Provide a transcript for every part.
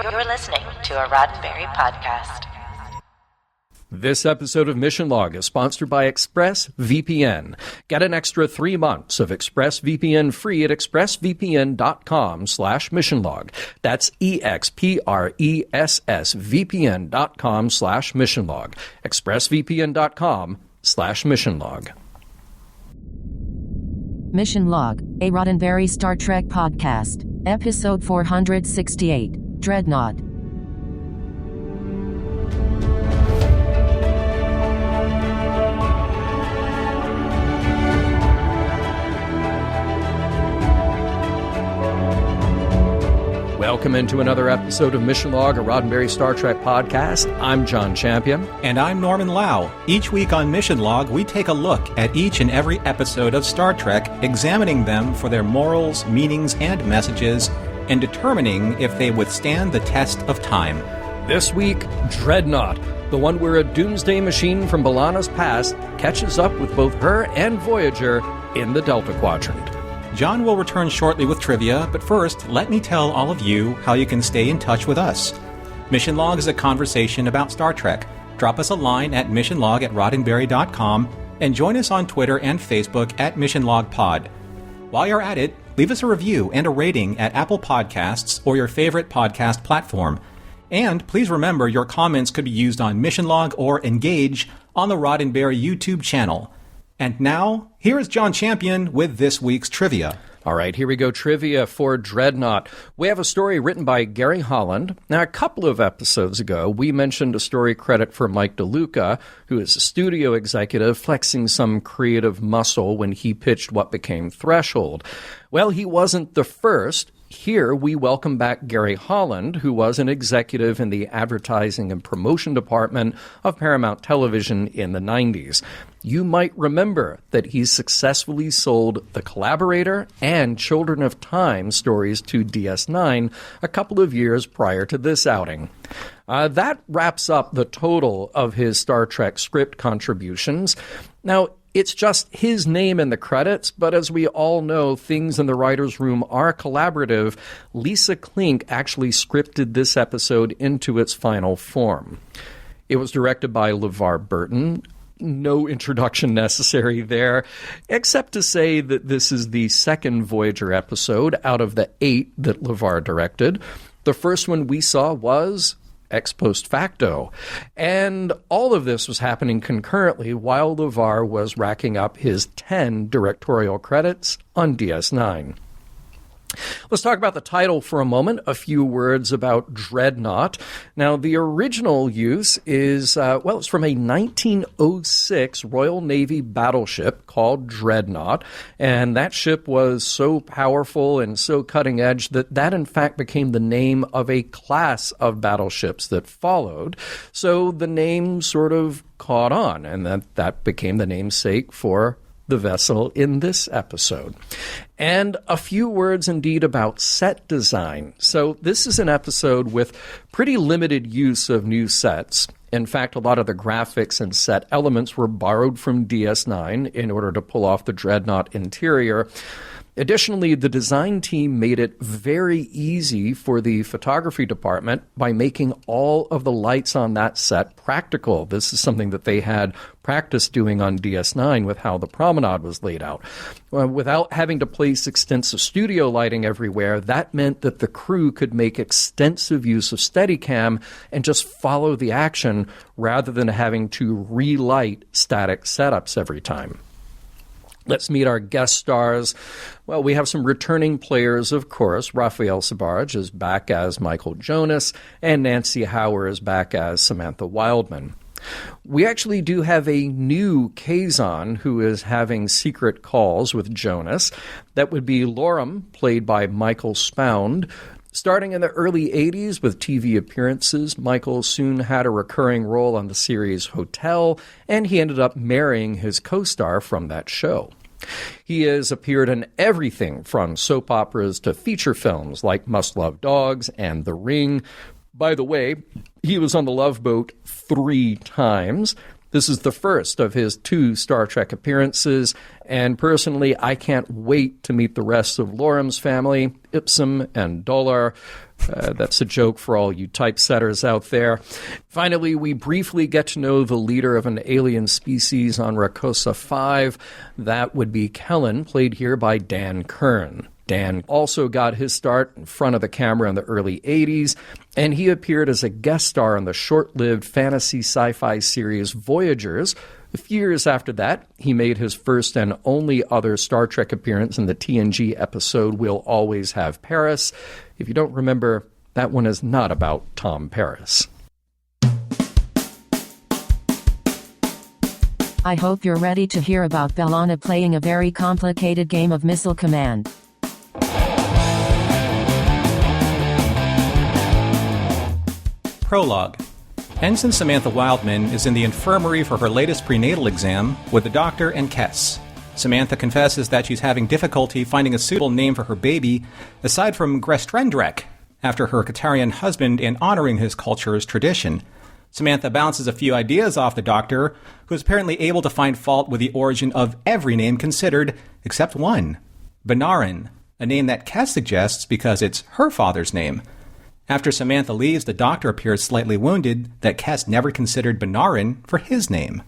You're listening to a Roddenberry podcast. This episode of Mission Log is sponsored by ExpressVPN. Get an extra 3 months of ExpressVPN free at expressvpn.com/missionlog. That's EXPRESSVPN.com/missionlog. expressvpn.com/missionlog. Mission Log, a Roddenberry Star Trek podcast, episode 468, Dreadnought. Welcome into another episode of Mission Log, a Roddenberry Star Trek podcast. I'm John Champion. And I'm Norman Lau. Each week on Mission Log, we take a look at each and every episode of Star Trek, examining them for their morals, meanings, and messages, and determining if they withstand the test of time. This week, Dreadnought, the one where a doomsday machine from B'Elanna's past catches up with both her and Voyager in the Delta Quadrant. John will return shortly with trivia, but first, let me tell all of you how you can stay in touch with us. Mission Log is a conversation about Star Trek. Drop us a line at missionlog@roddenberry.com and join us on Twitter and Facebook at MissionLogPod. While you're at it, leave us a review and a rating at Apple Podcasts or your favorite podcast platform. And please remember your comments could be used on Mission Log or Engage on the Roddenberry YouTube channel. And now, here is John Champion with this week's trivia. All right, here we go. Trivia for Dreadnought. We have a story written by Gary Holland. Now, a couple of episodes ago, we mentioned a story credit for Mike DeLuca, who is a studio executive flexing some creative muscle when he pitched what became Threshold. Well, he wasn't the first. Here, we welcome back Gary Holland, who was an executive in the advertising and promotion department of Paramount Television in the 90s. You might remember that he successfully sold The Collaborator and Children of Time stories to DS9 a couple of years prior to this outing. That wraps up the total of his Star Trek script contributions. Now, it's just his name in the credits, but as we all know, things in the writer's room are collaborative. Lisa Klink actually scripted this episode into its final form. It was directed by LeVar Burton. No introduction necessary there, except to say that this is the second Voyager episode out of the 8 that LeVar directed. The first one we saw was ex post facto. And all of this was happening concurrently while LeVar was racking up his 10 directorial credits on DS9. Let's talk about the title for a moment. A few words about Dreadnought. Now, the original use is, it's from a 1906 Royal Navy battleship called Dreadnought. And that ship was so powerful and so cutting edge that in fact became the name of a class of battleships that followed. So the name sort of caught on, and that became the namesake for the vessel in this episode. And a few words indeed about set design. So this is an episode with pretty limited use of new sets. In fact, a lot of the graphics and set elements were borrowed from DS9 in order to pull off the Dreadnought interior. Additionally, the design team made it very easy for the photography department by making all of the lights on that set practical. This is something that they had practice doing on DS9 with how the promenade was laid out. Without having to place extensive studio lighting everywhere, that meant that the crew could make extensive use of Steadicam and just follow the action rather than having to relight static setups every time. Let's meet our guest stars. Well, we have some returning players, of course. Raphael Sbarge is back as Michael Jonas, and Nancy Hauer is back as Samantha Wildman. We actually do have a new Kazon who is having secret calls with Jonas. That would be Lorem, played by Michael Spound. Starting in the early 80s with TV appearances, Michael soon had a recurring role on the series Hotel, and he ended up marrying his co-star from that show. He has appeared in everything from soap operas to feature films like Must Love Dogs and The Ring. By the way, he was on the Love Boat 3 times. This is the first of his 2 Star Trek appearances, and personally, I can't wait to meet the rest of Lorem's family, Ipsum and Dolar. That's a joke for all you typesetters out there. Finally, we briefly get to know the leader of an alien species on Rakosa 5. That would be Kellen, played here by Dan Kern. Dan also got his start in front of the camera in the early 80s, and he appeared as a guest star on the short-lived fantasy sci-fi series Voyagers. A few years after that, he made his first and only other Star Trek appearance in the TNG episode We'll Always Have Paris. If you don't remember, that one is not about Tom Paris. I hope you're ready to hear about B'Elanna playing a very complicated game of missile command. Prologue. Ensign Samantha Wildman is in the infirmary for her latest prenatal exam with the doctor and Kes. Samantha confesses that she's having difficulty finding a suitable name for her baby, aside from Grestrendrek, after her Katarian husband and honoring his culture's tradition. Samantha bounces a few ideas off the doctor, who is apparently able to find fault with the origin of every name considered, except one, Benarin, a name that Kes suggests because it's her father's name. After Samantha leaves, the doctor appears slightly wounded that Kes never considered Benarin for his name.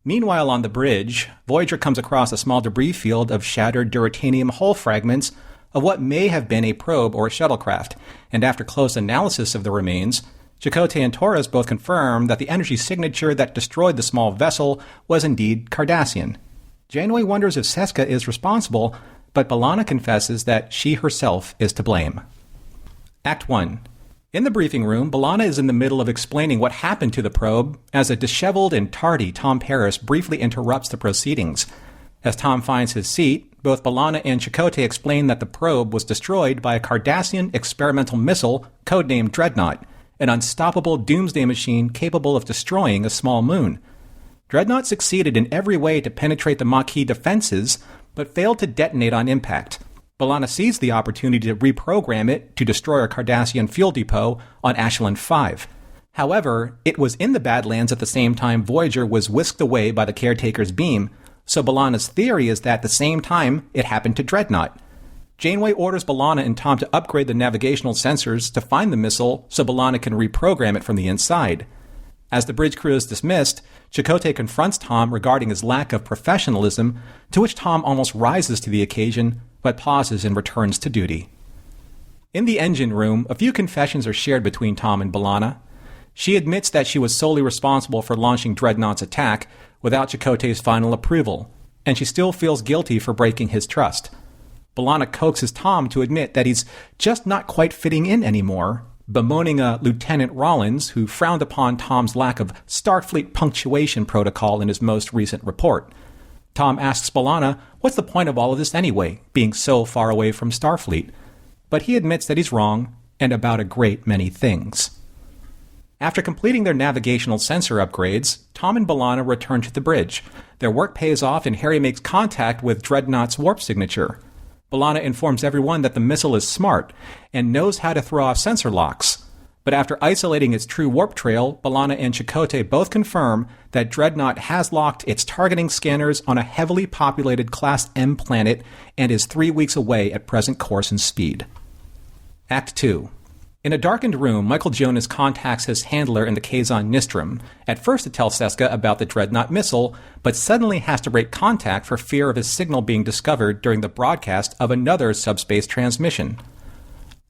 Meanwhile, on the bridge, Voyager comes across a small debris field of shattered duratanium hull fragments of what may have been a probe or a shuttlecraft, and after close analysis of the remains, Chakotay and Torres both confirm that the energy signature that destroyed the small vessel was indeed Cardassian. Janeway wonders if Seska is responsible, but B'Elanna confesses that she herself is to blame. Act 1. In the briefing room, B'Elanna is in the middle of explaining what happened to the probe as a disheveled and tardy Tom Paris briefly interrupts the proceedings. As Tom finds his seat, both B'Elanna and Chakotay explain that the probe was destroyed by a Cardassian experimental missile codenamed Dreadnought, an unstoppable doomsday machine capable of destroying a small moon. Dreadnought succeeded in every way to penetrate the Maquis defenses, but failed to detonate on impact. B'Elanna seized the opportunity to reprogram it to destroy a Cardassian fuel depot on Ashland 5. However, it was in the Badlands at the same time Voyager was whisked away by the caretaker's beam, so B'Elanna's theory is that at the same time it happened to Dreadnought. Janeway orders B'Elanna and Tom to upgrade the navigational sensors to find the missile so B'Elanna can reprogram it from the inside. As the bridge crew is dismissed, Chakotay confronts Tom regarding his lack of professionalism, to which Tom almost rises to the occasion, but pauses and returns to duty. In the engine room, a few confessions are shared between Tom and B'Elanna. She admits that she was solely responsible for launching Dreadnought's attack without Chakotay's final approval, and she still feels guilty for breaking his trust. B'Elanna coaxes Tom to admit that he's just not quite fitting in anymore, bemoaning a Lieutenant Rollins who frowned upon Tom's lack of Starfleet punctuation protocol in his most recent report. Tom asks B'Elanna, what's the point of all of this anyway, being so far away from Starfleet? But he admits that he's wrong, and about a great many things. After completing their navigational sensor upgrades, Tom and B'Elanna return to the bridge. Their work pays off and Harry makes contact with Dreadnought's warp signature. B'Elanna informs everyone that the missile is smart and knows how to throw off sensor locks. But after isolating its true warp trail, B'Elanna and Chakotay both confirm that Dreadnought has locked its targeting scanners on a heavily populated Class M planet and is 3 weeks away at present course and speed. Act 2. In a darkened room, Michael Jonas contacts his handler in the Kazon Nistrum, at first to tell Seska about the Dreadnought missile, but suddenly has to break contact for fear of his signal being discovered during the broadcast of another subspace transmission.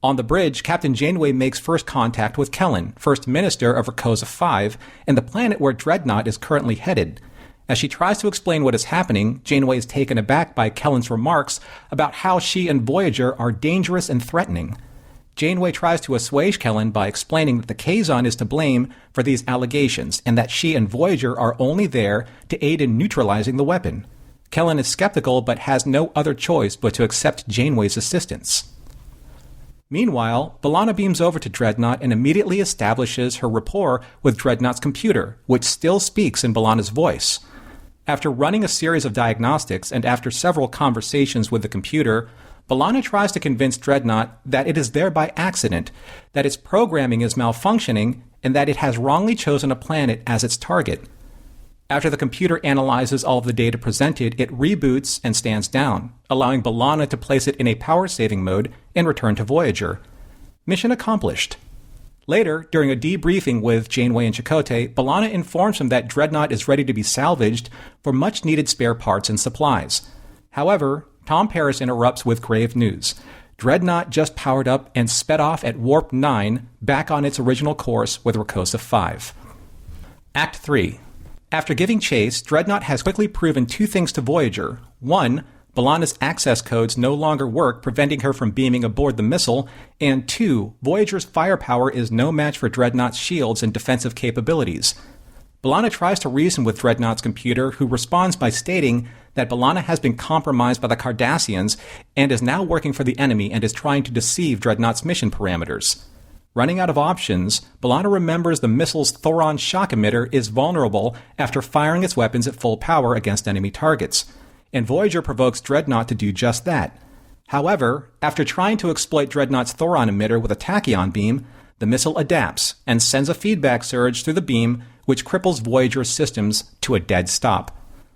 On the bridge, Captain Janeway makes first contact with Kellen, First Minister of Rakosa 5, and the planet where Dreadnought is currently headed. As she tries to explain what is happening, Janeway is taken aback by Kellen's remarks about how she and Voyager are dangerous and threatening. Janeway tries to assuage Kellen by explaining that the Kazon is to blame for these allegations and that she and Voyager are only there to aid in neutralizing the weapon. Kellen is skeptical but has no other choice but to accept Janeway's assistance. Meanwhile, B'Elanna beams over to Dreadnought and immediately establishes her rapport with Dreadnought's computer, which still speaks in B'Elanna's voice. After running a series of diagnostics and after several conversations with the computer, B'Elanna tries to convince Dreadnought that it is there by accident, that its programming is malfunctioning, and that it has wrongly chosen a planet as its target. After the computer analyzes all of the data presented, it reboots and stands down, allowing B'Elanna to place it in a power-saving mode and return to Voyager. Mission accomplished. Later, during a debriefing with Janeway and Chakotay, B'Elanna informs him that Dreadnought is ready to be salvaged for much-needed spare parts and supplies. However, Tom Paris interrupts with grave news. Dreadnought just powered up and sped off at Warp 9, back on its original course with Rikosa 5. Act 3. After giving chase, Dreadnought has quickly proven two things to Voyager. One, B'Elanna's access codes no longer work, preventing her from beaming aboard the missile, and two, Voyager's firepower is no match for Dreadnought's shields and defensive capabilities. B'Elanna tries to reason with Dreadnought's computer, who responds by stating that B'Elanna has been compromised by the Cardassians and is now working for the enemy and is trying to deceive Dreadnought's mission parameters. Running out of options, B'Elanna remembers the missile's Thoron shock emitter is vulnerable after firing its weapons at full power against enemy targets, and Voyager provokes Dreadnought to do just that. However, after trying to exploit Dreadnought's Thoron emitter with a tachyon beam, the missile adapts and sends a feedback surge through the beam, which cripples Voyager's systems to a dead stop.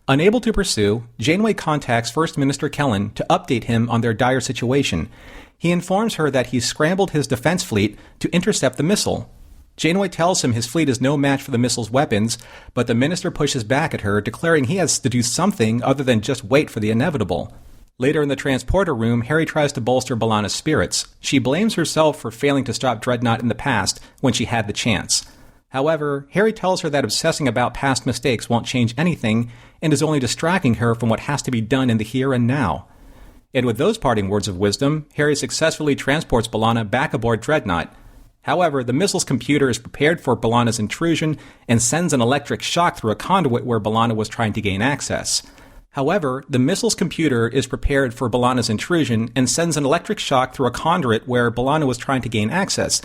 Unable to pursue, Janeway contacts First Minister Kellen to update him on their dire situation. He informs her that he's scrambled his defense fleet to intercept the missile. Janeway tells him his fleet is no match for the missile's weapons, but the minister pushes back at her, declaring he has to do something other than just wait for the inevitable. Later in the transporter room, Harry tries to bolster B'Elanna's spirits. She blames herself for failing to stop Dreadnought in the past when she had the chance. However, Harry tells her that obsessing about past mistakes won't change anything and is only distracting her from what has to be done in the here and now. And with those parting words of wisdom, Harry successfully transports B'Elanna back aboard Dreadnought. However, the missile's computer is prepared for B'Elanna's intrusion and sends an electric shock through a conduit where B'Elanna was trying to gain access. However, the missile's computer is prepared for B'Elanna's intrusion and sends an electric shock through a conduit where B'Elanna was trying to gain access,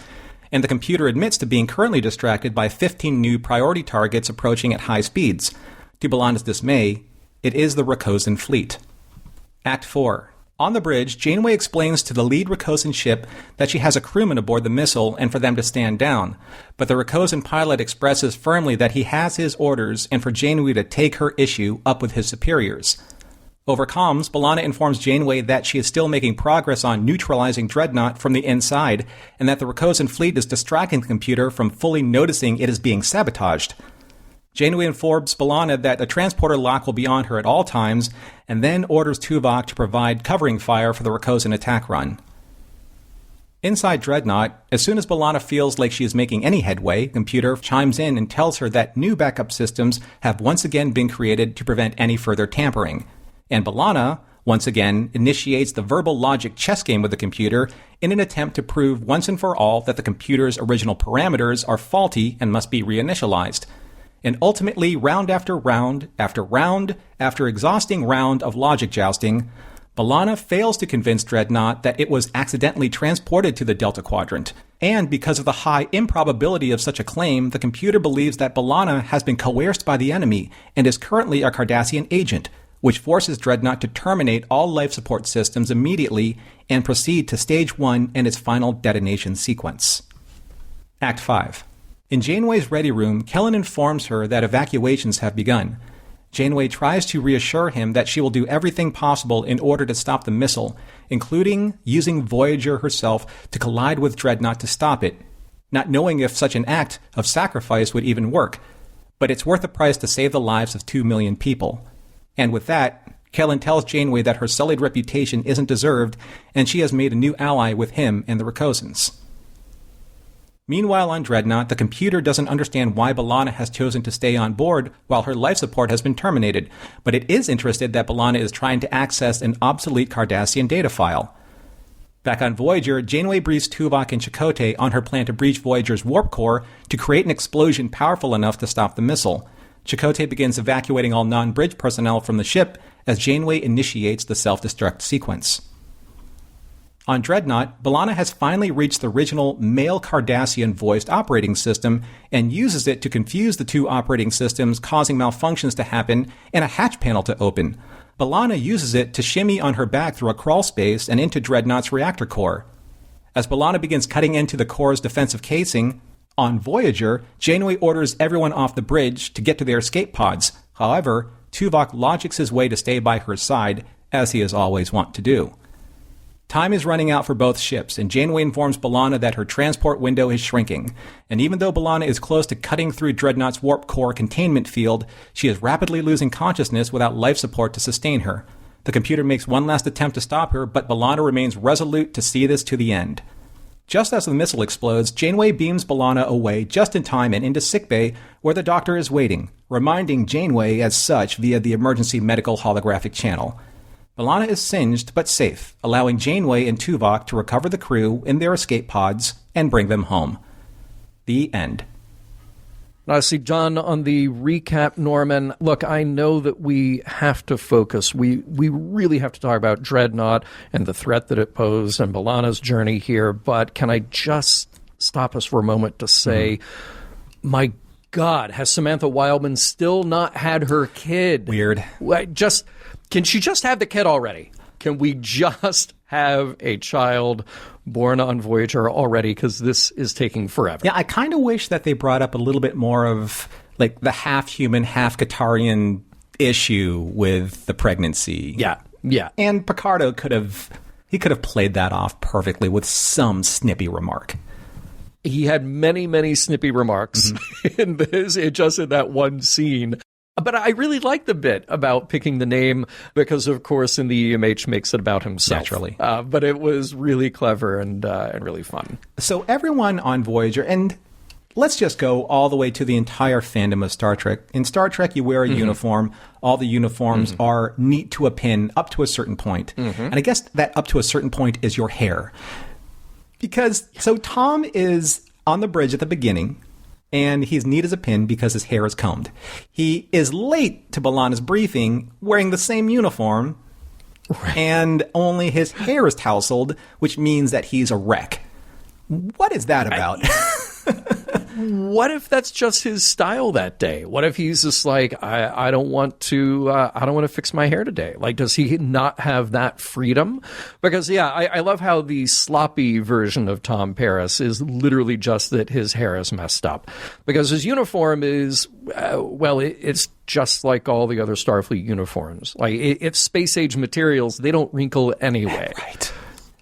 and the computer admits to being currently distracted by 15 new priority targets approaching at high speeds. To B'Elanna's dismay, it is the Rikosan fleet. Act 4. On the bridge, Janeway explains to the lead Rikosan ship that she has a crewman aboard the missile and for them to stand down, but the Rikosan pilot expresses firmly that he has his orders and for Janeway to take her issue up with his superiors. Over comms, B'Elanna informs Janeway that she is still making progress on neutralizing Dreadnought from the inside and that the Rikosan fleet is distracting the computer from fully noticing it is being sabotaged. Janeway informs B'Elanna that the transporter lock will be on her at all times, and then orders Tuvok to provide covering fire for the Rikosan attack run. Inside Dreadnought, as soon as B'Elanna feels like she is making any headway, the computer chimes in and tells her that new backup systems have once again been created to prevent any further tampering. And B'Elanna, once again, initiates the verbal logic chess game with the computer in an attempt to prove once and for all that the computer's original parameters are faulty and must be reinitialized. And ultimately, round after round, after round, after exhausting round of logic jousting, B'Elanna fails to convince Dreadnought that it was accidentally transported to the Delta Quadrant. And because of the high improbability of such a claim, the computer believes that B'Elanna has been coerced by the enemy and is currently a Cardassian agent, which forces Dreadnought to terminate all life support systems immediately and proceed to Stage 1 and its final detonation sequence. Act 5. In Janeway's ready room, Kellen informs her that evacuations have begun. Janeway tries to reassure him that she will do everything possible in order to stop the missile, including using Voyager herself to collide with Dreadnought to stop it, not knowing if such an act of sacrifice would even work. But it's worth the price to save the lives of 2 million people. And with that, Kellen tells Janeway that her sullied reputation isn't deserved, and she has made a new ally with him and the Rikosans. Meanwhile on Dreadnought, the computer doesn't understand why B'Elanna has chosen to stay on board while her life support has been terminated, but it is interested that B'Elanna is trying to access an obsolete Cardassian data file. Back on Voyager, Janeway briefs Tuvok and Chakotay on her plan to breach Voyager's warp core to create an explosion powerful enough to stop the missile. Chakotay begins evacuating all non-bridge personnel from the ship as Janeway initiates the self-destruct sequence. On Dreadnought, B'Elanna has finally reached the original male Cardassian voiced operating system and uses it to confuse the two operating systems, causing malfunctions to happen and a hatch panel to open. B'Elanna uses it to shimmy on her back through a crawl space and into Dreadnought's reactor core. As B'Elanna begins cutting into the core's defensive casing, On Voyager, Janeway orders everyone off the bridge to get to their escape pods. However, Tuvok logics his way to stay by her side, as he is always wont to do. Time is running out for both ships, and Janeway informs B'Elanna that her transport window is shrinking. And even though B'Elanna is close to cutting through Dreadnought's warp core containment field, she is rapidly losing consciousness without life support to sustain her. The computer makes one last attempt to stop her, but B'Elanna remains resolute to see this to the end. Just as the missile explodes, Janeway beams B'Elanna away just in time and into sickbay, where the doctor is waiting, reminding Janeway as such via the emergency medical holographic channel. B'Elanna is singed but safe, allowing Janeway and Tuvok to recover the crew in their escape pods and bring them home. The end. Now, see, John, on the recap, Norman, look, I know that we have to focus. We really have to talk about Dreadnought and the threat that it posed and B'Elanna's journey here, but can I just stop us for a moment to say, my God, has Samantha Wildman still not had her kid? Weird. Can she just have the kid already? Can we just have a child born on Voyager already? Because this is taking forever. Yeah, I kind of wish that they brought up a little bit more of like the half-human, half-Qatarian issue with the pregnancy. Yeah. And Picardo could have played that off perfectly with some snippy remark. He had many, many snippy remarks in this, just in that one scene. But I really like the bit about picking the name because, of course, in the EMH makes it about himself. Naturally. But it was really clever and really fun. So everyone on Voyager, and let's just go all the way to the entire fandom of Star Trek. In Star Trek, you wear a uniform. All the uniforms are neat to a pin up to a certain point. And I guess that up to a certain point is your hair. So Tom is on the bridge at the beginning, and he's neat as a pin because his hair is combed. He is late to B'Elanna's briefing wearing the same uniform, and only his hair is tousled, which means that he's a wreck. What is that about? What if that's just his style that day? What if he's just like, I don't want to fix my hair today? Like, does he not have that freedom? Because, I love how the sloppy version of Tom Paris is literally just that his hair is messed up. Because his uniform is, it's just like all the other Starfleet uniforms. Like, it's space-age materials. They don't wrinkle anyway. Right.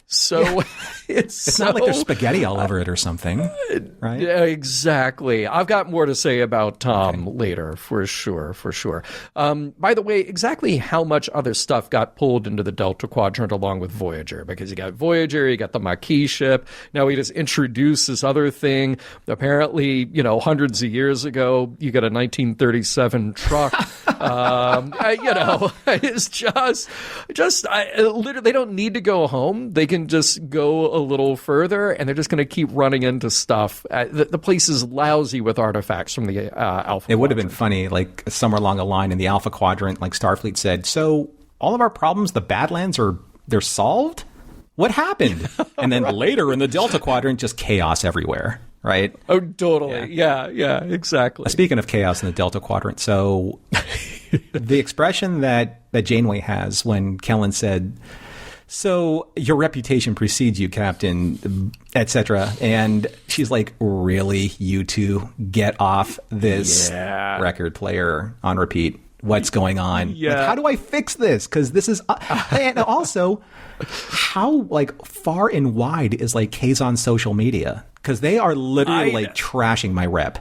So it's not like there's spaghetti all over it or something, right? Yeah, exactly. I've got more to say about Tom later, for sure. By the way, exactly how much other stuff got pulled into the Delta Quadrant along with Voyager? Because you got Voyager, you got the Maquis ship. Now we just introduced this other thing. Apparently, hundreds of years ago, you got a 1937 truck. It's just literally, they don't need to go home. They can just go a little further, and they're just going to keep running into stuff. The place is lousy with artifacts from the Alpha. It would have been funny, like somewhere along the line in the Alpha Quadrant, like Starfleet said, so all of our problems, the Badlands, they're solved? What happened? And then later in the Delta Quadrant, just chaos everywhere, right? Oh, totally. Yeah, exactly. Speaking of chaos in the Delta Quadrant, so the expression that Janeway has when Kellen said, so your reputation precedes you, Captain, etc. And she's like, really, you two, get off this record player on repeat. What's going on? Yeah. Like, how do I fix this? Because this is... and also, how far and wide is Kazon's social media? Because they are literally trashing my rep.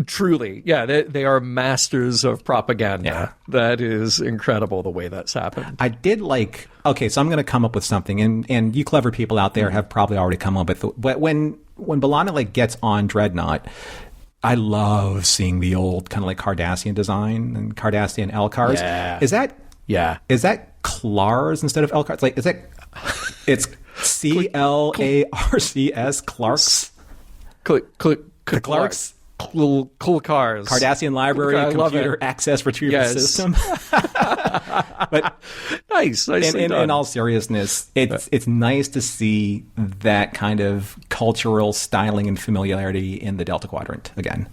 Truly, they are masters of propaganda. Yeah. That is incredible the way that's happened. I did okay, so I'm going to come up with something, and you clever people out there have probably already come up with it. But when B'Elanna gets on Dreadnought, I love seeing the old kind of Cardassian design and Cardassian Elcars. Yeah. Is that Clar's instead of Elcars? It's CLARCS, Clarks? Clarks. Cool cars. Cardassian Library Computer Access Retrieval System. But nice. In all seriousness, it's nice to see that kind of cultural styling and familiarity in the Delta Quadrant again.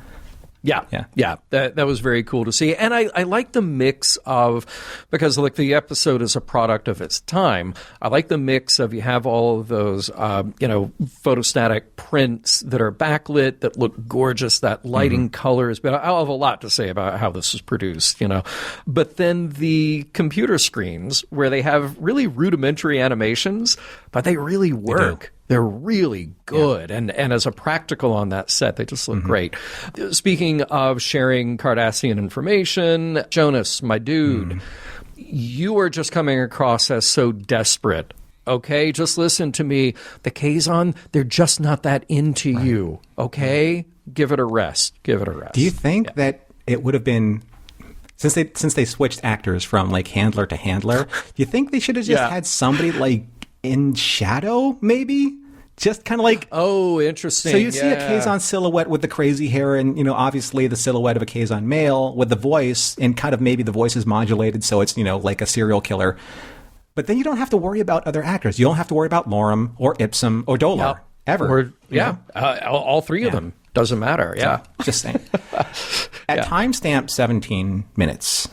Yeah. That was very cool to see. And I like the mix of, because like the episode is a product of its time, I like the mix of, you have all of those, photostatic prints that are backlit, that look gorgeous, that lighting, colors. But I'll have a lot to say about how this is produced, But then the computer screens where they have really rudimentary animations, but they really work. They're really good. Yeah. And as a practical on that set, they just look great. Speaking of sharing Cardassian information, Jonas, my dude, you are just coming across as so desperate. Okay? Just listen to me. The Kazon, they're just not that into you. Okay? Give it a rest. Do you think that it would have been... Since they switched actors from like handler to handler, do you think they should have just had somebody like in shadow, maybe? Just kind of like... Oh, interesting. So you see a Kazon silhouette with the crazy hair and, obviously the silhouette of a Kazon male with the voice, and kind of maybe the voice is modulated so it's, like a serial killer. But then you don't have to worry about other actors. You don't have to worry about Lorem or Ipsum or Dolar ever. All three of them. Doesn't matter. Yeah. Just saying. At timestamp 17 minutes.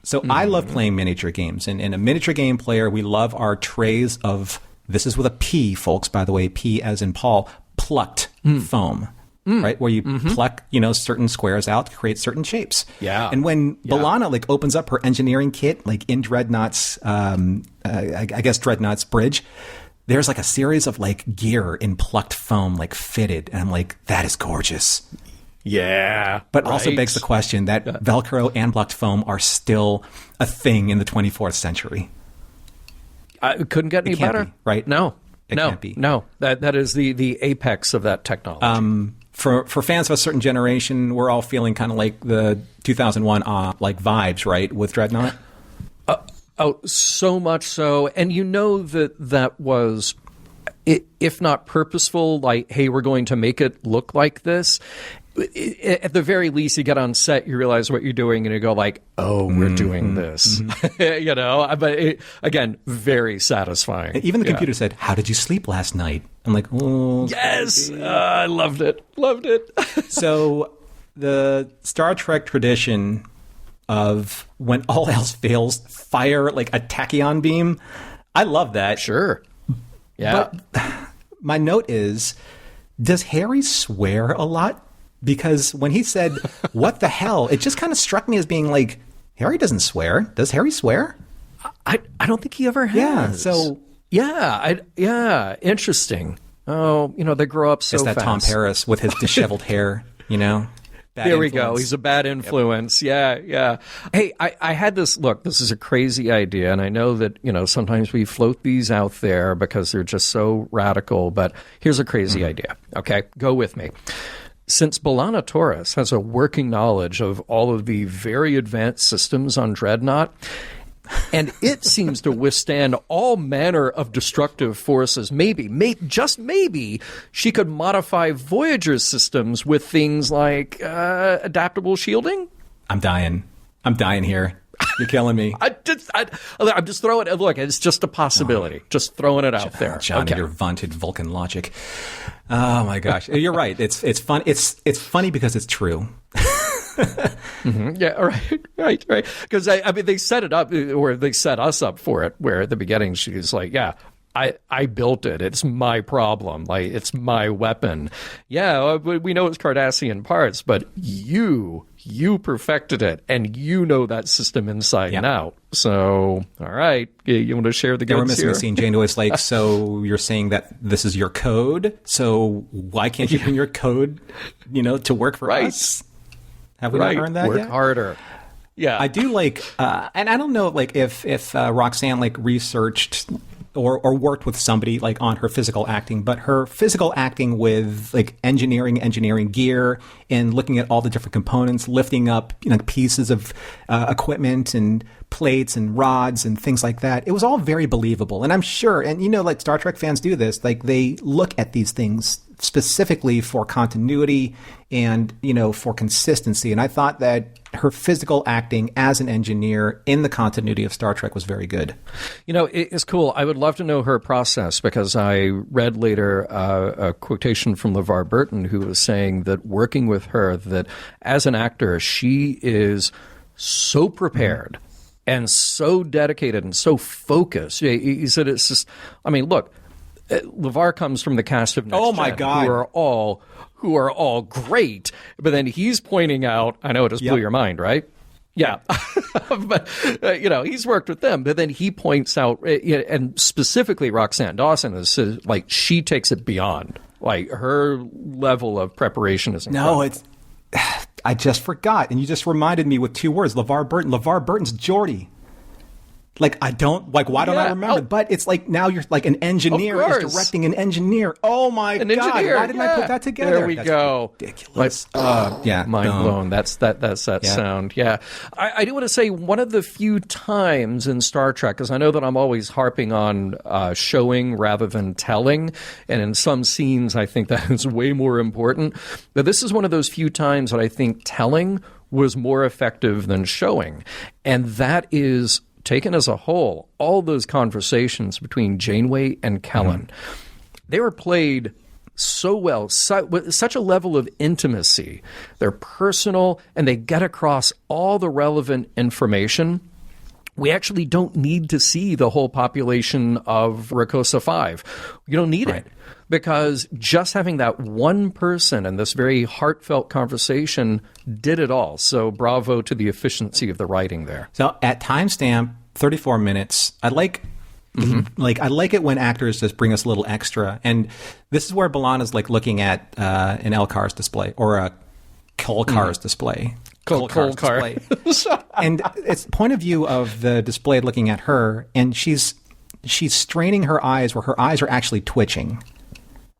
So I love playing miniature games. And in a miniature game player, we love our trays of, this is with a P, folks, by the way, P as in Paul, plucked foam. Right? Where you pluck, certain squares out to create certain shapes. Yeah. And when B'Elanna opens up her engineering kit, in Dreadnought's, I guess Dreadnought's bridge, there's a series of gear in plucked foam fitted, and I'm like, that is gorgeous. Yeah. But also begs the question that Velcro and plucked foam are still a thing in the 24th century. It couldn't get any better, be, right? No. It can't be. No. That is the apex of that technology. For fans of a certain generation, we're all feeling kind of like the 2001 vibes, right, with Dreadnought? Oh, so much so. And that was, if not purposeful, hey, we're going to make it look like this. At the very least, you get on set, you realize what you're doing, and you go oh, we're doing this. But again, very satisfying. Even the computer said, how did you sleep last night? I'm like, oh. Yes! I loved it. So the Star Trek tradition of when all else fails, fire a tachyon beam. I love that. Sure. Yeah. But my note is, does Harry swear a lot? Because when he said, what the hell, it just kind of struck me as being Harry doesn't swear. Does Harry swear? I don't think he ever has. Yeah. So. Yeah. Interesting. Oh, they grow up so fast. It's that Tom Paris with his disheveled hair, There we go. He's a bad influence. Yep. Yeah. Hey, I had this. Look, this is a crazy idea, and I know that, sometimes we float these out there because they're just so radical, but here's a crazy idea. Okay? Go with me. Since B'Elanna Torres has a working knowledge of all of the very advanced systems on Dreadnought, and it seems to withstand all manner of destructive forces, just maybe, she could modify Voyager's systems with things like adaptable shielding? I'm dying here. You're killing me. I'm just throwing it. Look, it's just a possibility. Just throwing it out there. John, your vaunted Vulcan logic. Oh my gosh, you're right. It's fun. It's funny because it's true. Yeah, right. Because they set it up, or they set us up for it. Where at the beginning she was like, "Yeah, I built it. It's my problem. It's my weapon. Yeah, we know it's Cardassian parts, but you perfected it, and you know that system inside and out. So, all right, you want to share the goods we're missing here? a scene. Janeway's so you're saying that this is your code? So why can't you bring your code, to work for us? Have we not earned that Work yet? harder. Yeah. I do and I don't know if Roxanne researched or worked with somebody on her physical acting, but her physical acting with engineering gear and looking at all the different components, lifting up pieces of equipment and plates and rods and things like that. It was all very believable. And I'm sure, and like Star Trek fans do this, like they look at these things specifically for continuity and, for consistency. And I thought that her physical acting as an engineer in the continuity of Star Trek was very good. It's cool. I would love to know her process, because I read later a quotation from LeVar Burton, who was saying that working with her, that as an actor, she is so prepared and so dedicated and so focused. He said it's just, look, LeVar comes from the cast of Next Oh my Gen, God. who are all great, but then he's pointing out, I know it just blew your mind, right? Yeah. But, he's worked with them, but then he points out, and specifically Roxanne Dawson is like, she takes it beyond. Like, her level of preparation is incredible. No, I just forgot, and you just reminded me with 2 words, LeVar Burton. LeVar Burton's Geordi. Why don't I remember? But it's like, now you're like an engineer is directing an engineer. Oh my God. Engineer, why didn't I put that together? There we go. Ridiculous. Mind blown. That's that sound. Yeah. I do want to say, one of the few times in Star Trek, because I know that I'm always harping on showing rather than telling. And in some scenes, I think that is way more important. But this is one of those few times that I think telling was more effective than showing. And that is, taken as a whole, all those conversations between Janeway and Kellen, they were played so well, with such a level of intimacy. They're personal, and they get across all the relevant information. We actually don't need to see the whole population of Rakosa 5. You don't need it, because just having that one person and this very heartfelt conversation did it all. So bravo to the efficiency of the writing there. So at timestamp 34 minutes, I like it when actors just bring us a little extra. And this is where B'Elanna's like looking at an LCARS display or a Kolkar's display. Kolkar. Display. And it's the point of view of the display looking at her, and she's straining her eyes where her eyes are actually twitching.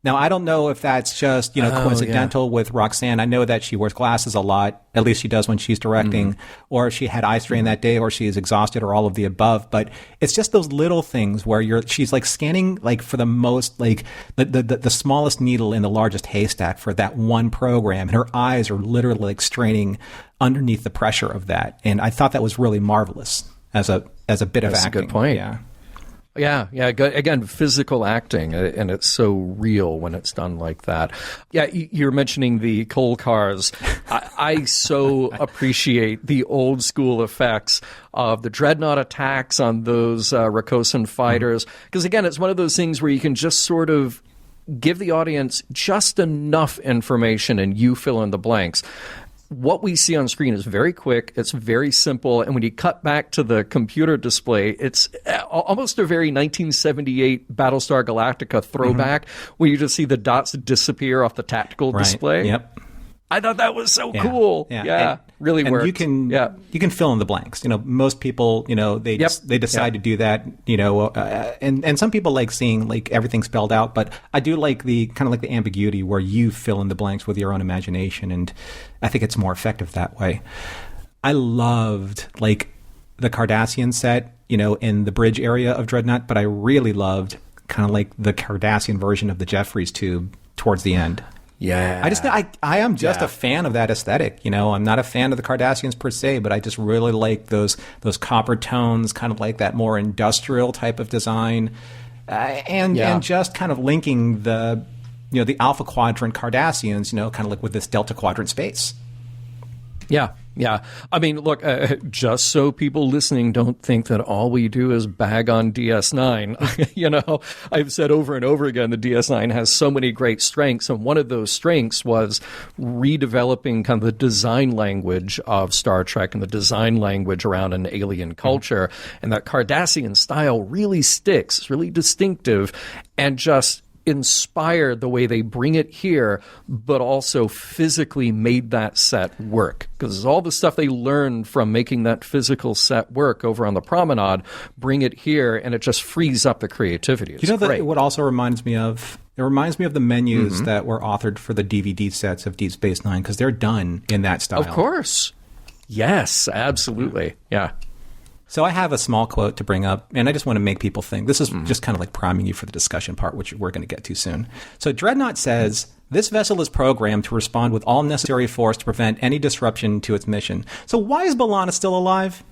Now, I don't know if that's just, coincidental with Roxanne. I know that she wears glasses a lot. At least she does when she's directing, or if she had eye strain that day, or she is exhausted, or all of the above. But it's just those little things where she's like scanning like for the most, like the smallest needle in the largest haystack for that one program. And her eyes are literally like straining underneath the pressure of that. And I thought that was really marvelous as a bit of acting. That's a good point. Yeah. Yeah. Again, physical acting, and it's so real when it's done like that. Yeah, you're mentioning the Kolkars. I so appreciate the old school effects of the Dreadnought attacks on those Rakosan fighters. Because, again, it's one of those things where you can just sort of give the audience just enough information and you fill in the blanks. What we see on screen is very quick, it's very simple, and when you cut back to the computer display, it's almost a very 1978 Battlestar Galactica throwback, where you just see the dots disappear off the tactical display. Yep. I thought that was so cool. Yeah. Really works. You can fill in the blanks. Most people, they decide to do that, and some people like seeing like everything spelled out, but I do like the kind of like the ambiguity where you fill in the blanks with your own imagination, and I think it's more effective that way. I loved like the Cardassian set, in the bridge area of Dreadnought, but I really loved kind of like the Cardassian version of the Jeffries tube towards the end. Yeah. I am just a fan of that aesthetic. I'm not a fan of the Cardassians per se, but I just really like those copper tones, kind of like that more industrial type of design, and just kind of linking the Alpha Quadrant Cardassians, kind of like with this Delta Quadrant space. Yeah. I mean, look, just so people listening don't think that all we do is bag on DS9. I've said over and over again, the DS9 has so many great strengths. And one of those strengths was redeveloping kind of the design language of Star Trek and the design language around an alien culture. And that Cardassian style really sticks. It's really distinctive and just inspired the way they bring it here, but also physically made that set work. Because all the stuff they learned from making that physical set work over on the promenade, bring it here, and it just frees up the creativity. It's great. What also reminds me of? It reminds me of the menus that were authored for the DVD sets of Deep Space Nine, because they're done in that style. Of course. Yes, absolutely. Yeah. So I have a small quote to bring up, and I just want to make people think. This is just kind of like priming you for the discussion part, which we're going to get to soon. So Dreadnought says, this vessel is programmed to respond with all necessary force to prevent any disruption to its mission. So why is B'Elanna still alive?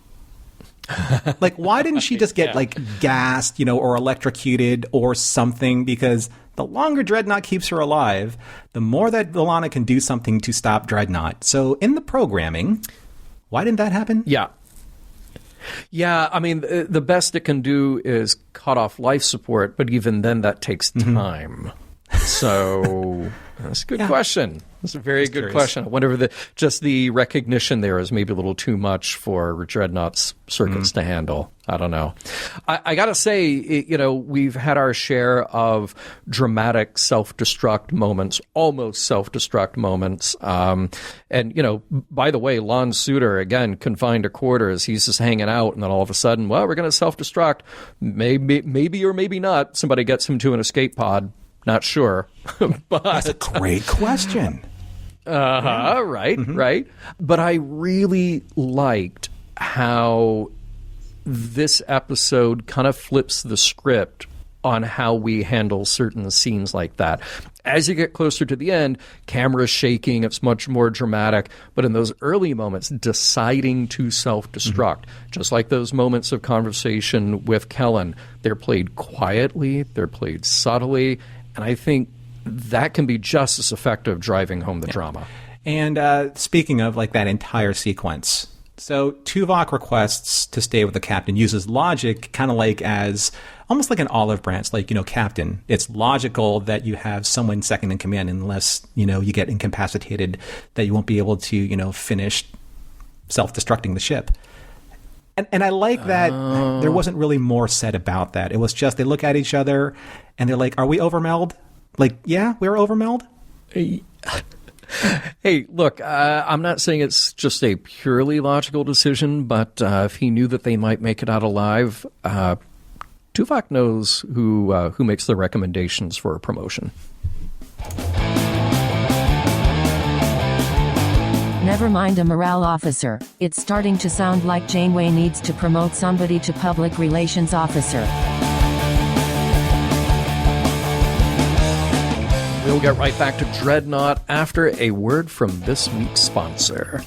Like, why didn't she just get, like, gassed, or electrocuted or something? Because the longer Dreadnought keeps her alive, the more that B'Elanna can do something to stop Dreadnought. So in the programming, why didn't that happen? Yeah, I mean, the best it can do is cut off life support, but even then that takes time. So that's a good question. That's a very good question. I wonder if just the recognition there is maybe a little too much for Dreadnought's circuits to handle. I don't know. I got to say, we've had our share of dramatic self-destruct moments, almost self-destruct moments. And, by the way, Lon Suter, again, confined to quarters. He's just hanging out, and then all of a sudden, well, we're going to self-destruct. Maybe or maybe not. Somebody gets him to an escape pod. Not sure. But that's a great question. Right. But I really liked how this episode kind of flips the script on how we handle certain scenes like that. As you get closer to the end, camera's shaking, it's much more dramatic. But in those early moments, deciding to self-destruct, just like those moments of conversation with Kellen, they're played quietly, they're played subtly, and I think that can be just as effective driving home the drama. And speaking of like that entire sequence, so Tuvok requests to stay with the captain, uses logic kind of like as almost like an olive branch, like, captain. It's logical that you have someone second in command unless, you get incapacitated, that you won't be able to, finish self-destructing the ship. And I like that there wasn't really more said about that. It was just they look at each other and they're like, are we overmeld? Like, yeah, we're overmeld? Hey, look, I'm not saying it's just a purely logical decision, but if he knew that they might make it out alive, Tuvok knows who makes the recommendations for a promotion. Never mind a morale officer. It's starting to sound like Janeway needs to promote somebody to public relations officer. We'll get right back to Dreadnought after a word from this week's sponsor.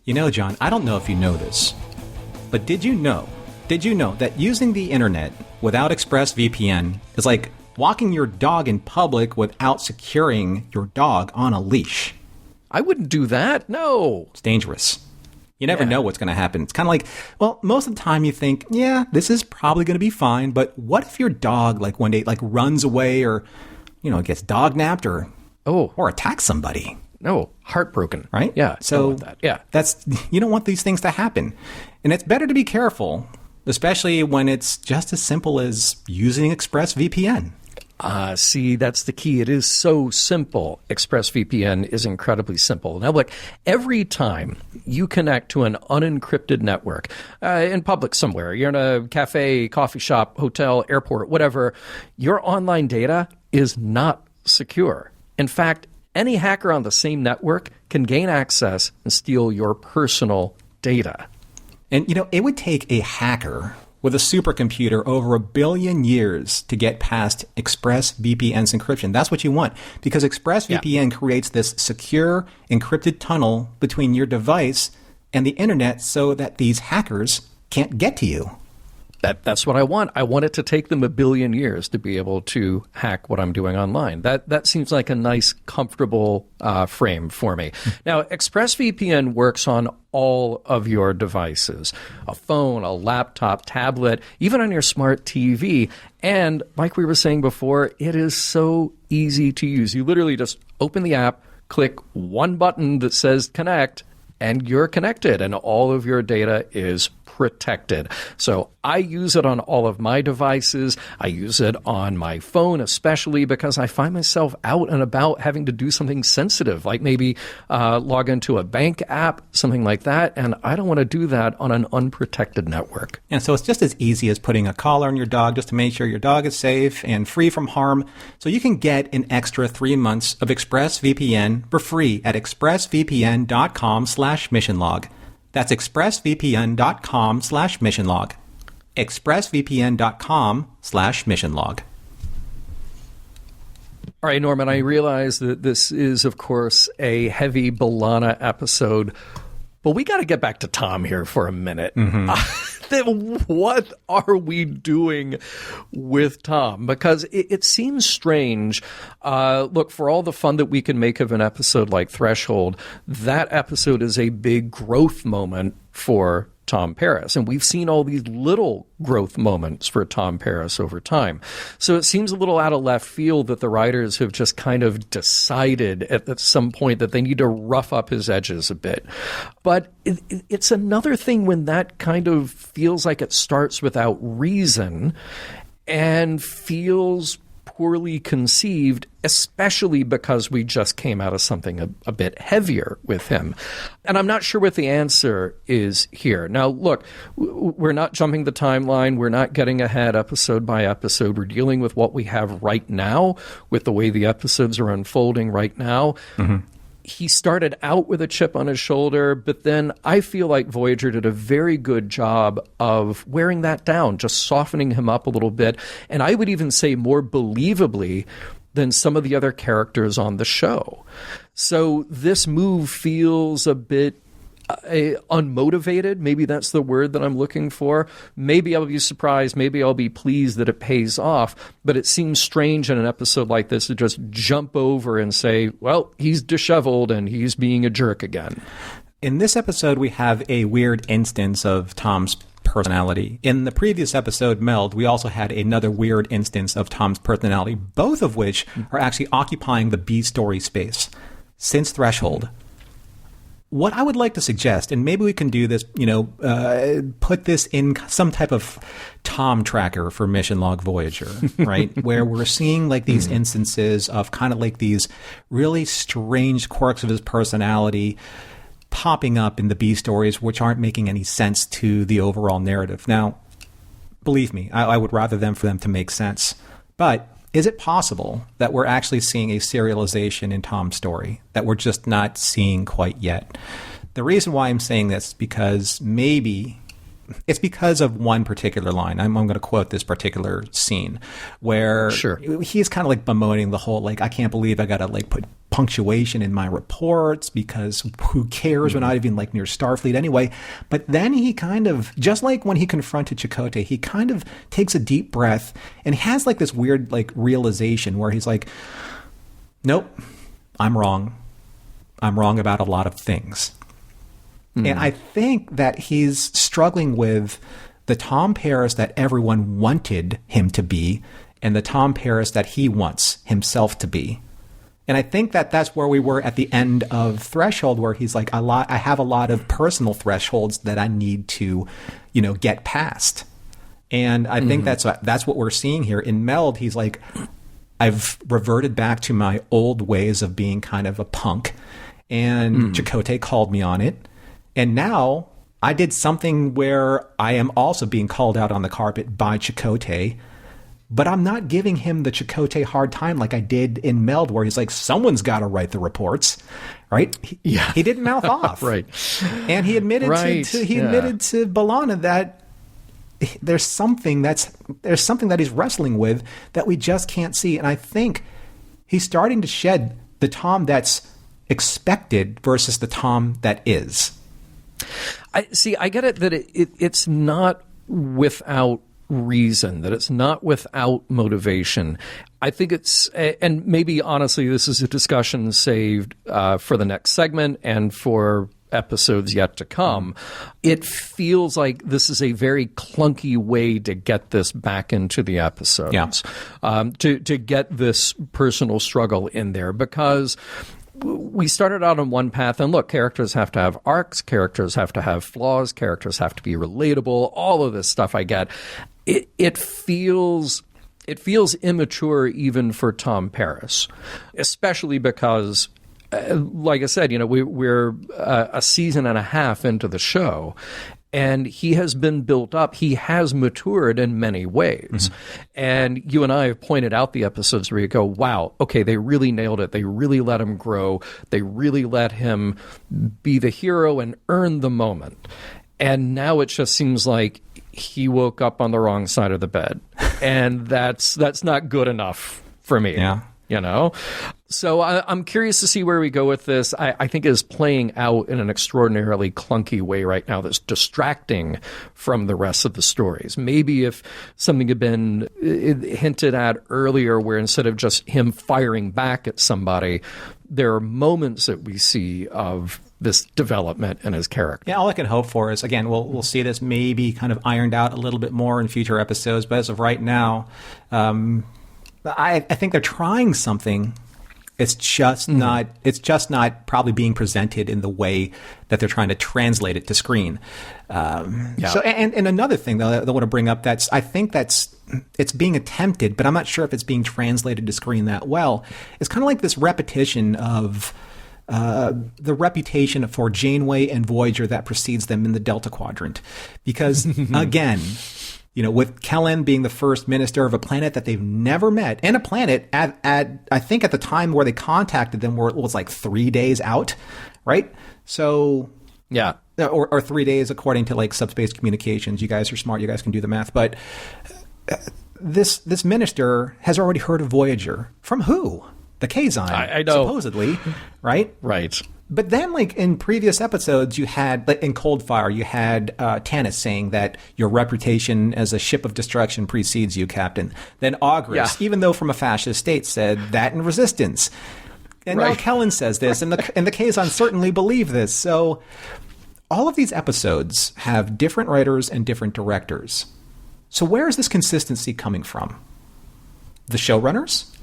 John, I don't know if you know this, but did you know that using the internet without ExpressVPN is like walking your dog in public without securing your dog on a leash? I wouldn't do that. No. It's dangerous. You never know what's going to happen. It's kind of like, well, most of the time you think, yeah, this is probably going to be fine. But what if your dog, like one day, like runs away or, gets dog napped or attacks somebody? No, heartbroken. Right? Yeah. So that. You don't want these things to happen. And it's better to be careful, especially when it's just as simple as using ExpressVPN. See, that's the key. It is so simple. ExpressVPN is incredibly simple. Now, look, every time you connect to an unencrypted network in public somewhere, you're in a cafe, coffee shop, hotel, airport, whatever, your online data is not secure. In fact, any hacker on the same network can gain access and steal your personal data. And, it would take a hacker with a supercomputer over 1 billion years to get past ExpressVPN's encryption. That's what you want, because ExpressVPN creates this secure, encrypted tunnel between your device and the internet so that these hackers can't get to you. That's what I want. I want it to take them 1 billion years to be able to hack what I'm doing online. That seems like a nice, comfortable frame for me. Now, ExpressVPN works on all of your devices, a phone, a laptop, tablet, even on your smart TV. And like we were saying before, it is so easy to use. You literally just open the app, click one button that says connect, and you're connected, and all of your data is protected. So I use it on all of my devices. I use it on my phone, especially because I find myself out and about having to do something sensitive, like maybe log into a bank app, something like that. And I don't want to do that on an unprotected network. And so it's just as easy as putting a collar on your dog just to make sure your dog is safe and free from harm. So you can get an extra 3 months of ExpressVPN for free at expressvpn.com/missionlog. That's expressvpn.com/missionlog. expressvpn.com/missionlog. All right, Norman, I realize that this is, of course, a heavy B'Elanna episode, but we got to get back to Tom here for a minute. What are we doing with Tom? Because it seems strange. Look, for all the fun that we can make of an episode like Threshold, that episode is a big growth moment for Tom Paris. And we've seen all these little growth moments for Tom Paris over time. So it seems a little out of left field that the writers have just kind of decided at some point that they need to rough up his edges a bit. But it's another thing when that kind of feels like it starts without reason and feels poorly conceived, especially because we just came out of something a bit heavier with him. And I'm not sure what the answer is here. Now, look, we're not jumping the timeline. We're not getting ahead episode by episode. We're dealing with what we have right now, with the way the episodes are unfolding right now. He started out with a chip on his shoulder, but then I feel like Voyager did a very good job of wearing that down, just softening him up a little bit. And I would even say more believably than some of the other characters on the show. So this move feels a bit unmotivated. Maybe that's the word that I'm looking for. Maybe I'll be surprised. Maybe I'll be pleased that it pays off. But it seems strange in an episode like this to just jump over and say, well, he's disheveled and he's being a jerk again. In this episode, we have a weird instance of Tom's personality. In the previous episode, Meld, we also had another weird instance of Tom's personality, both of which are actually occupying the B-story space since Threshold. What I would like to suggest, and maybe we can do this, put this in some type of Tom tracker for Mission Log Voyager, right? Where we're seeing like these instances of kind of like these really strange quirks of his personality popping up in the B stories, which aren't making any sense to the overall narrative. Now, believe me, I would rather for them to make sense. But is it possible that we're actually seeing a serialization in Tom's story that we're just not seeing quite yet? The reason why I'm saying this is because maybe it's because of one particular line. I'm going to quote this particular scene where he's kind of like bemoaning the whole, like, I can't believe I got to like put punctuation in my reports because who cares? We're not even like near Starfleet anyway. But then he kind of, just like when he confronted Chakotay, he kind of takes a deep breath and has like this weird like realization where he's like, nope, I'm wrong. I'm wrong about a lot of things. And I think that he's struggling with the Tom Paris that everyone wanted him to be and the Tom Paris that he wants himself to be. And I think that that's where we were at the end of Threshold, where he's like, I have a lot of personal thresholds that I need to, get past. And I think that's what we're seeing here. In Meld, he's like, I've reverted back to my old ways of being kind of a punk. And Chakotay called me on it. And now I did something where I am also being called out on the carpet by Chakotay, but I'm not giving him the Chakotay hard time like I did in Meld, where he's like, someone's got to write the reports, right? He didn't mouth off. Right. And he admitted admitted to B'Elanna that there's something that he's wrestling with that we just can't see. And I think he's starting to shed the Tom that's expected versus the Tom that is. I get it that it's not without reason, that it's not without motivation. I think it's, and maybe honestly, this is a discussion saved for the next segment and for episodes yet to come. It feels like this is a very clunky way to get this back into the episodes, to get this personal struggle in there, because we started out on one path, and look, characters have to have arcs, characters have to have flaws, characters have to be relatable, all of this stuff I get. It feels immature even for Tom Paris, especially because, like I said, we're a season and a half into the show, And he has been built up. He has matured in many ways. And you and I have pointed out the episodes where you go, wow, okay, they really nailed it. They really let him grow. They really let him be the hero and earn the moment. And now it just seems like he woke up on the wrong side of the bed. And that's not good enough for me. Yeah. You know? So I'm curious to see where we go with this. I think it is playing out in an extraordinarily clunky way right now that's distracting from the rest of the stories. Maybe if something had been hinted at earlier where instead of just him firing back at somebody, there are moments that we see of this development in his character. Yeah, all I can hope for is, again, we'll see this maybe kind of ironed out a little bit more in future episodes, but as of right now, I think they're trying something. It's just not. It's just not probably being presented in the way that they're trying to translate it to screen. So, and another thing that I want to bring up I think it's being attempted, but I'm not sure if it's being translated to screen that well. It's kind of like this repetition of the reputation for Janeway and Voyager that precedes them in the Delta Quadrant, because again. You know, with Kellen being the first minister of a planet that they've never met, and a planet at I think at the time where they contacted them was like 3 days out, right? So yeah, or 3 days according to like subspace communications. You guys are smart. You guys can do the math. But this minister has already heard of Voyager from who? The Kazon, I know. Supposedly, right? Right. But then, like, in previous episodes, you had, like, in Coldfire, you had Tanis saying that your reputation as a ship of destruction precedes you, Captain. Then Augrus, even though from a fascist state, said that in Resistance. And now Kellen says this, and the Kazon certainly believe this. So all of these episodes have different writers and different directors. So where is this consistency coming from? The showrunners?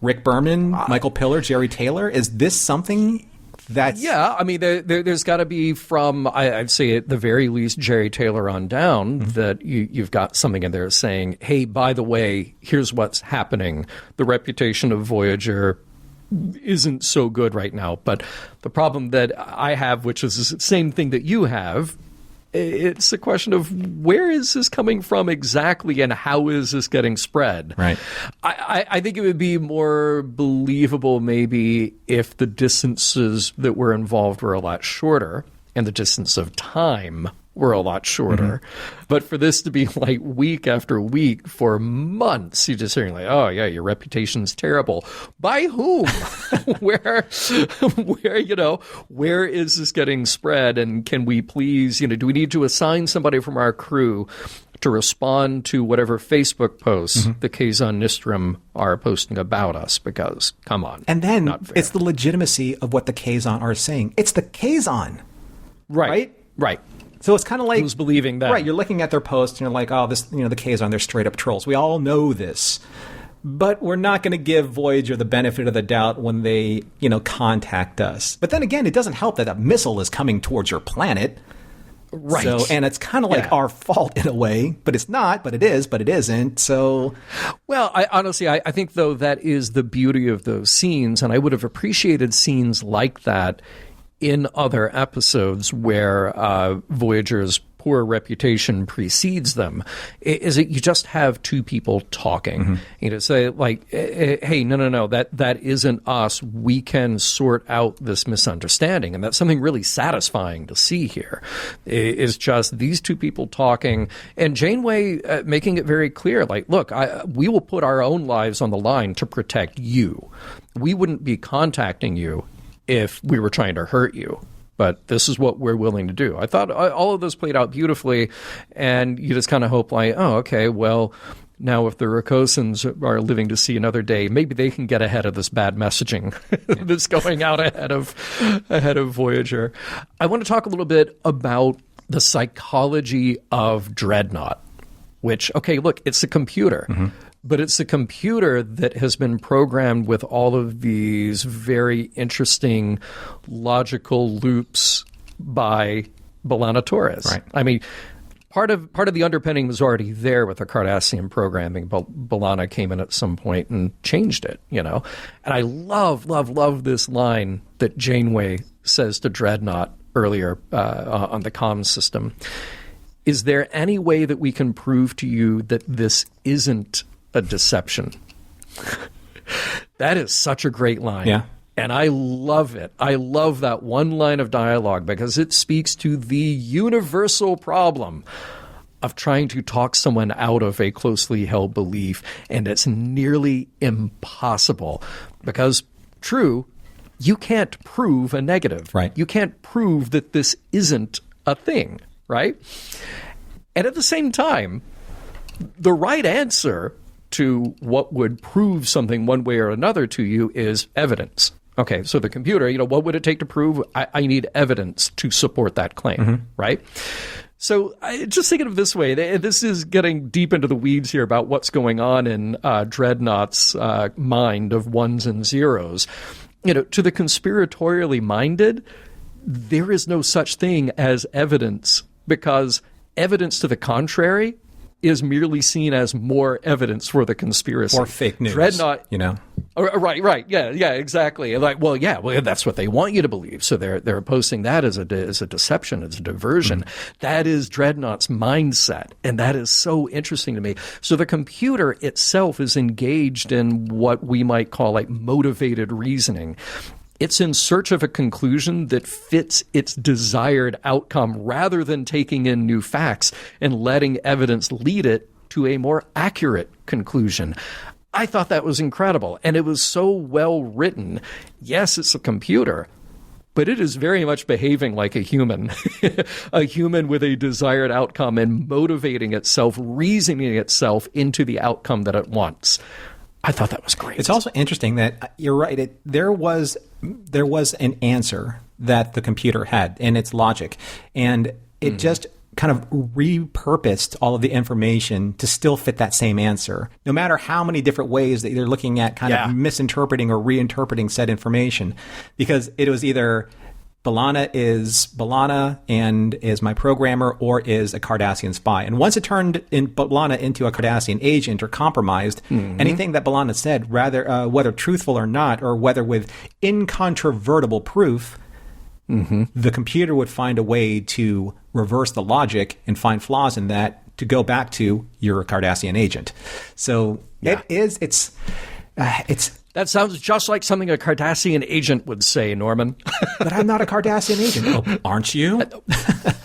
Rick Berman, Michael Piller, Jerry Taylor? Is this something... I mean, there's got to be from, I'd say at the very least, Jerry Taylor on down, that you've got something in there saying, hey, by the way, here's what's happening. The reputation of Voyager isn't so good right now. But the problem that I have, which is the same thing that you have, it's a question of where is this coming from exactly and how is this getting spread? Right. I think it would be more believable maybe if the distances that were involved were a lot shorter and the distance of time were a lot shorter. But for this to be like week after week for months, you're just hearing like, oh yeah, your reputation's terrible. By whom? where, where is this getting spread? And can we please, do we need to assign somebody from our crew to respond to whatever Facebook posts the Kazon Nistrim are posting about us? Because, come on. And then it's the legitimacy of what the Kazon are saying. It's the Kazon. Right. So it's kind of like... Who's believing that? Right, you're looking at their posts and you're like, oh, this, the Kazon, they're straight up trolls. We all know this. But we're not going to give Voyager the benefit of the doubt when they, contact us. But then again, it doesn't help that a missile is coming towards your planet. Right. So, and it's kind of like our fault in a way, but it's not, but it is, but it isn't. So, well, I think, though, that is the beauty of those scenes. And I would have appreciated scenes like that in other episodes where Voyager's poor reputation precedes them, is that you just have two people talking. Say like, hey, no, that isn't us. We can sort out this misunderstanding. And that's something really satisfying to see here, is just these two people talking and Janeway making it very clear, like, look, we will put our own lives on the line to protect you. We wouldn't be contacting you if we were trying to hurt you. But this is what we're willing to do. I thought all of this played out beautifully, and you just kind of hope like, oh, okay, well, now if the Rakosans are living to see another day, maybe they can get ahead of this bad messaging that's going out ahead of Voyager. I want to talk a little bit about the psychology of Dreadnought, which, okay, look, it's a computer. But it's a computer that has been programmed with all of these very interesting logical loops by B'Elanna Torres. Right. I mean, part of the underpinning was already there with the Cardassian programming, but B'Elanna came in at some point and changed it, And I love this line that Janeway says to Dreadnought earlier on the comms system. is there any way that we can prove to you that this isn't a deception? That is such a great line. Yeah. And I love it. I love that one line of dialogue because it speaks to the universal problem of trying to talk someone out of a closely held belief. And it's nearly impossible because, true, you can't prove a negative. Right. You can't prove that this isn't a thing, right? And at the same time, the right answer to what would prove something one way or another to you is evidence. Okay, so the computer, what would it take to prove? I need evidence to support that claim, right? So just think of it this way. This is getting deep into the weeds here about what's going on in Dreadnought's mind of ones and zeros. To the conspiratorially minded, there is no such thing as evidence because evidence to the contrary is merely seen as more evidence for the conspiracy. Or fake news. Dreadnought, Right. Yeah, exactly. That's what they want you to believe. So they're posting that as a deception, as a diversion. That is Dreadnought's mindset, and that is so interesting to me. So the computer itself is engaged in what we might call like motivated reasoning. It's in search of a conclusion that fits its desired outcome rather than taking in new facts and letting evidence lead it to a more accurate conclusion. I thought that was incredible, and it was so well written. Yes, it's a computer, but it is very much behaving like a human, a human with a desired outcome and motivating itself, reasoning itself into the outcome that it wants. I thought that was great. It's also interesting that you're right. There was an answer that the computer had in its logic, and it just kind of repurposed all of the information to still fit that same answer, no matter how many different ways that they're looking at kind of misinterpreting or reinterpreting said information, because it was either B'Elanna is B'Elanna and is my programmer, or is a Cardassian spy. And once it turned B'Elanna into a Cardassian agent or compromised, anything that B'Elanna said, whether truthful or not, or whether with incontrovertible proof, the computer would find a way to reverse the logic and find flaws in that to go back to you're a Cardassian agent. So it's that sounds just like something a Cardassian agent would say, Norman. But I'm not a Cardassian agent. Oh, aren't you?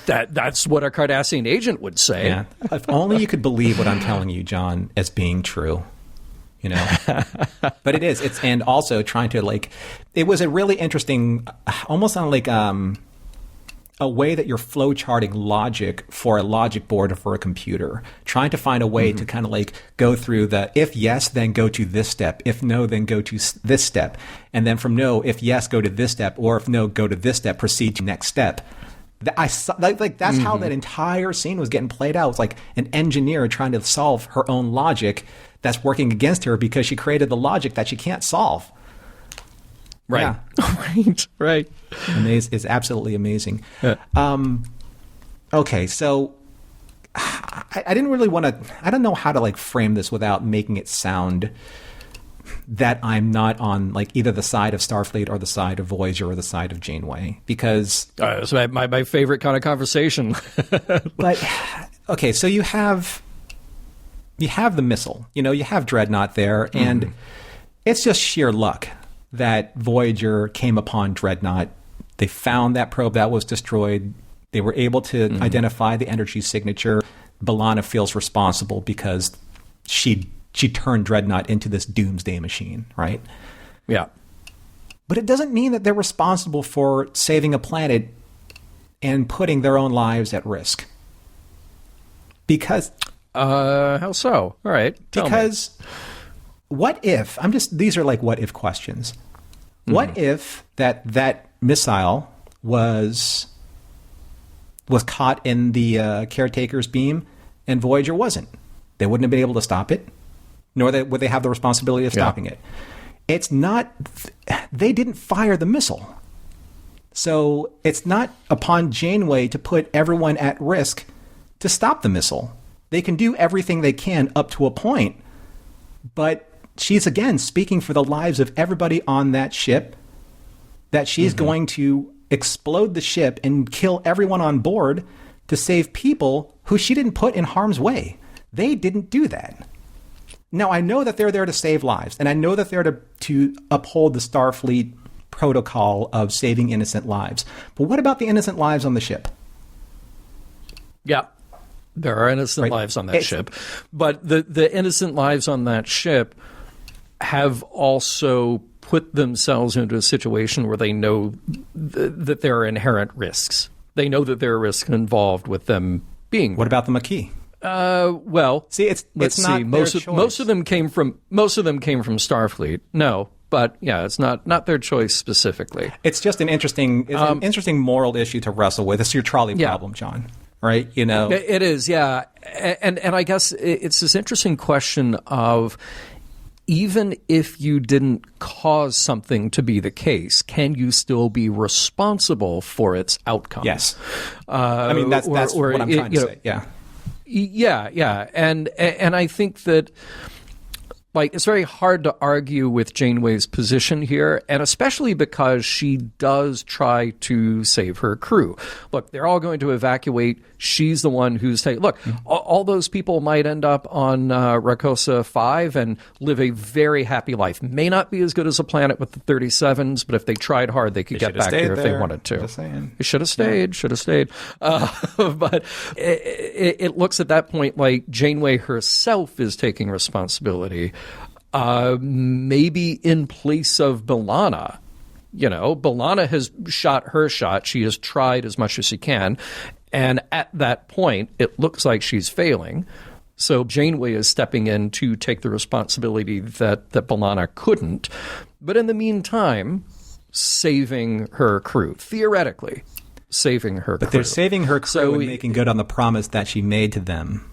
That's what a Cardassian agent would say. Yeah. If only you could believe what I'm telling you, John, as being true. But it is. And also trying to it was a really interesting, almost on a way that you're flow charting logic for a logic board or for a computer, trying to find a way to kind of go through the if yes, then go to this step. If no, then go to this step. And then from no, if yes, go to this step, or if no, go to this step, proceed to next step. That's how that entire scene was getting played out. It's like an engineer trying to solve her own logic that's working against her because she created the logic that she can't solve. Right. Yeah. Right. It's absolutely amazing. Okay, so I didn't really want to. I don't know how to frame this without making it sound that I'm not on either the side of Starfleet or the side of Voyager or the side of Janeway, because it's my favorite kind of conversation. But okay, so you have the missile. You have Dreadnought there, and it's just sheer luck that Voyager came upon Dreadnought. They found that probe that was destroyed. They were able to identify the energy signature. B'Elanna feels responsible because she turned Dreadnought into this doomsday machine, right? Yeah. But it doesn't mean that they're responsible for saving a planet and putting their own lives at risk. Because... how so? All right. Because... What if, these are what if questions. What if that missile was caught in the caretaker's beam and Voyager wasn't? They wouldn't have been able to stop it, nor would they have the responsibility of stopping it. It's not, they didn't fire the missile. So it's not upon Janeway to put everyone at risk to stop the missile. They can do everything they can up to a point, but she's, again, speaking for the lives of everybody on that ship, that she's going to explode the ship and kill everyone on board to save people who she didn't put in harm's way. They didn't do that. Now, I know that they're there to save lives, and I know that they're to uphold the Starfleet protocol of saving innocent lives. But what about the innocent lives on the ship? Yeah, there are innocent lives on that ship. But the innocent lives on that ship have also put themselves into a situation where they know that there are inherent risks. They know that there are risks involved with them being there. What about the Maquis? Well, see, it's not most their choice. Most of them came from Starfleet. No, but yeah, it's not their choice specifically. It's just an interesting moral issue to wrestle with. It's your trolley problem, John. Right? You know, it is. Yeah, and I guess it's this interesting question of, even if you didn't cause something to be the case, can you still be responsible for its outcome? Yes. I mean, that's what I'm trying to say. Yeah. Yeah. And I think that, like, it's very hard to argue with Janeway's position here, and especially because she does try to save her crew. Look, they're all going to evacuate. She's the one who's saying, look, all those people might end up on Rakosa 5 and live a very happy life. May not be as good as a planet with the 37s, but if they tried hard, they could get back there if they wanted to. Just saying. They should have stayed. But it looks at that point like Janeway herself is taking responsibility, maybe in place of B'Elanna. You know, B'Elanna has shot her shot. She has tried as much as she can. And at that point, it looks like she's failing. So Janeway is stepping in to take the responsibility that B'Elanna couldn't. But in the meantime, saving her crew, theoretically saving her crew. But they're saving her crew and making good on the promise that she made to them.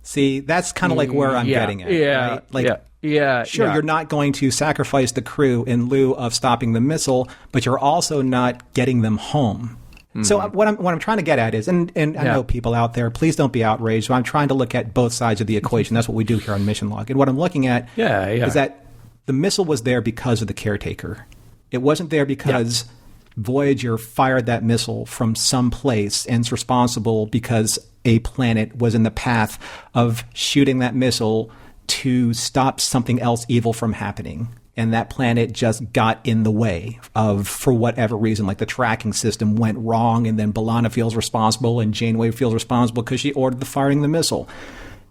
See, that's kind of like where I'm getting at. Yeah, right? Like, Sure, you're not going to sacrifice the crew in lieu of stopping the missile, but you're also not getting them home. Mm-hmm. So what I'm trying to get at is, and I know people out there, please don't be outraged. I'm trying to look at both sides of the equation. That's what we do here on Mission Log. And what I'm looking at is that the missile was there because of the caretaker. It wasn't there because Voyager fired that missile from some place and is responsible because a planet was in the path of shooting that missile to stop something else evil from happening. And that planet just got in the way of, for whatever reason, like the tracking system went wrong, and then B'Elanna feels responsible and Janeway feels responsible because she ordered the firing of the missile.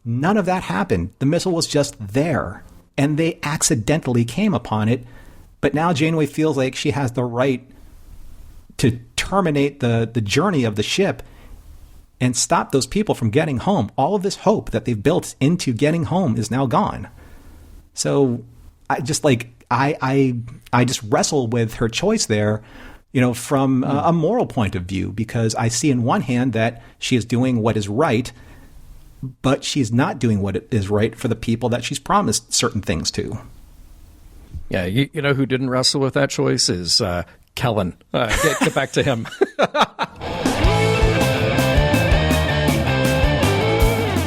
None of that happened. The missile was just there, and they accidentally came upon it. But now Janeway feels like she has the right to terminate the journey of the ship and stop those people from getting home. All of this hope that they've built into getting home is now gone. So I just I just wrestle with her choice there, you know, from a moral point of view, because I see in one hand that she is doing what is right, but she's not doing what is right for the people that she's promised certain things to. Yeah, you know who didn't wrestle with that choice is Kellen. Get back to him.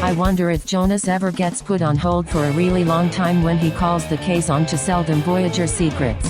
I wonder if Jonas ever gets put on hold for a really long time when he calls the case on to sell them Voyager secrets.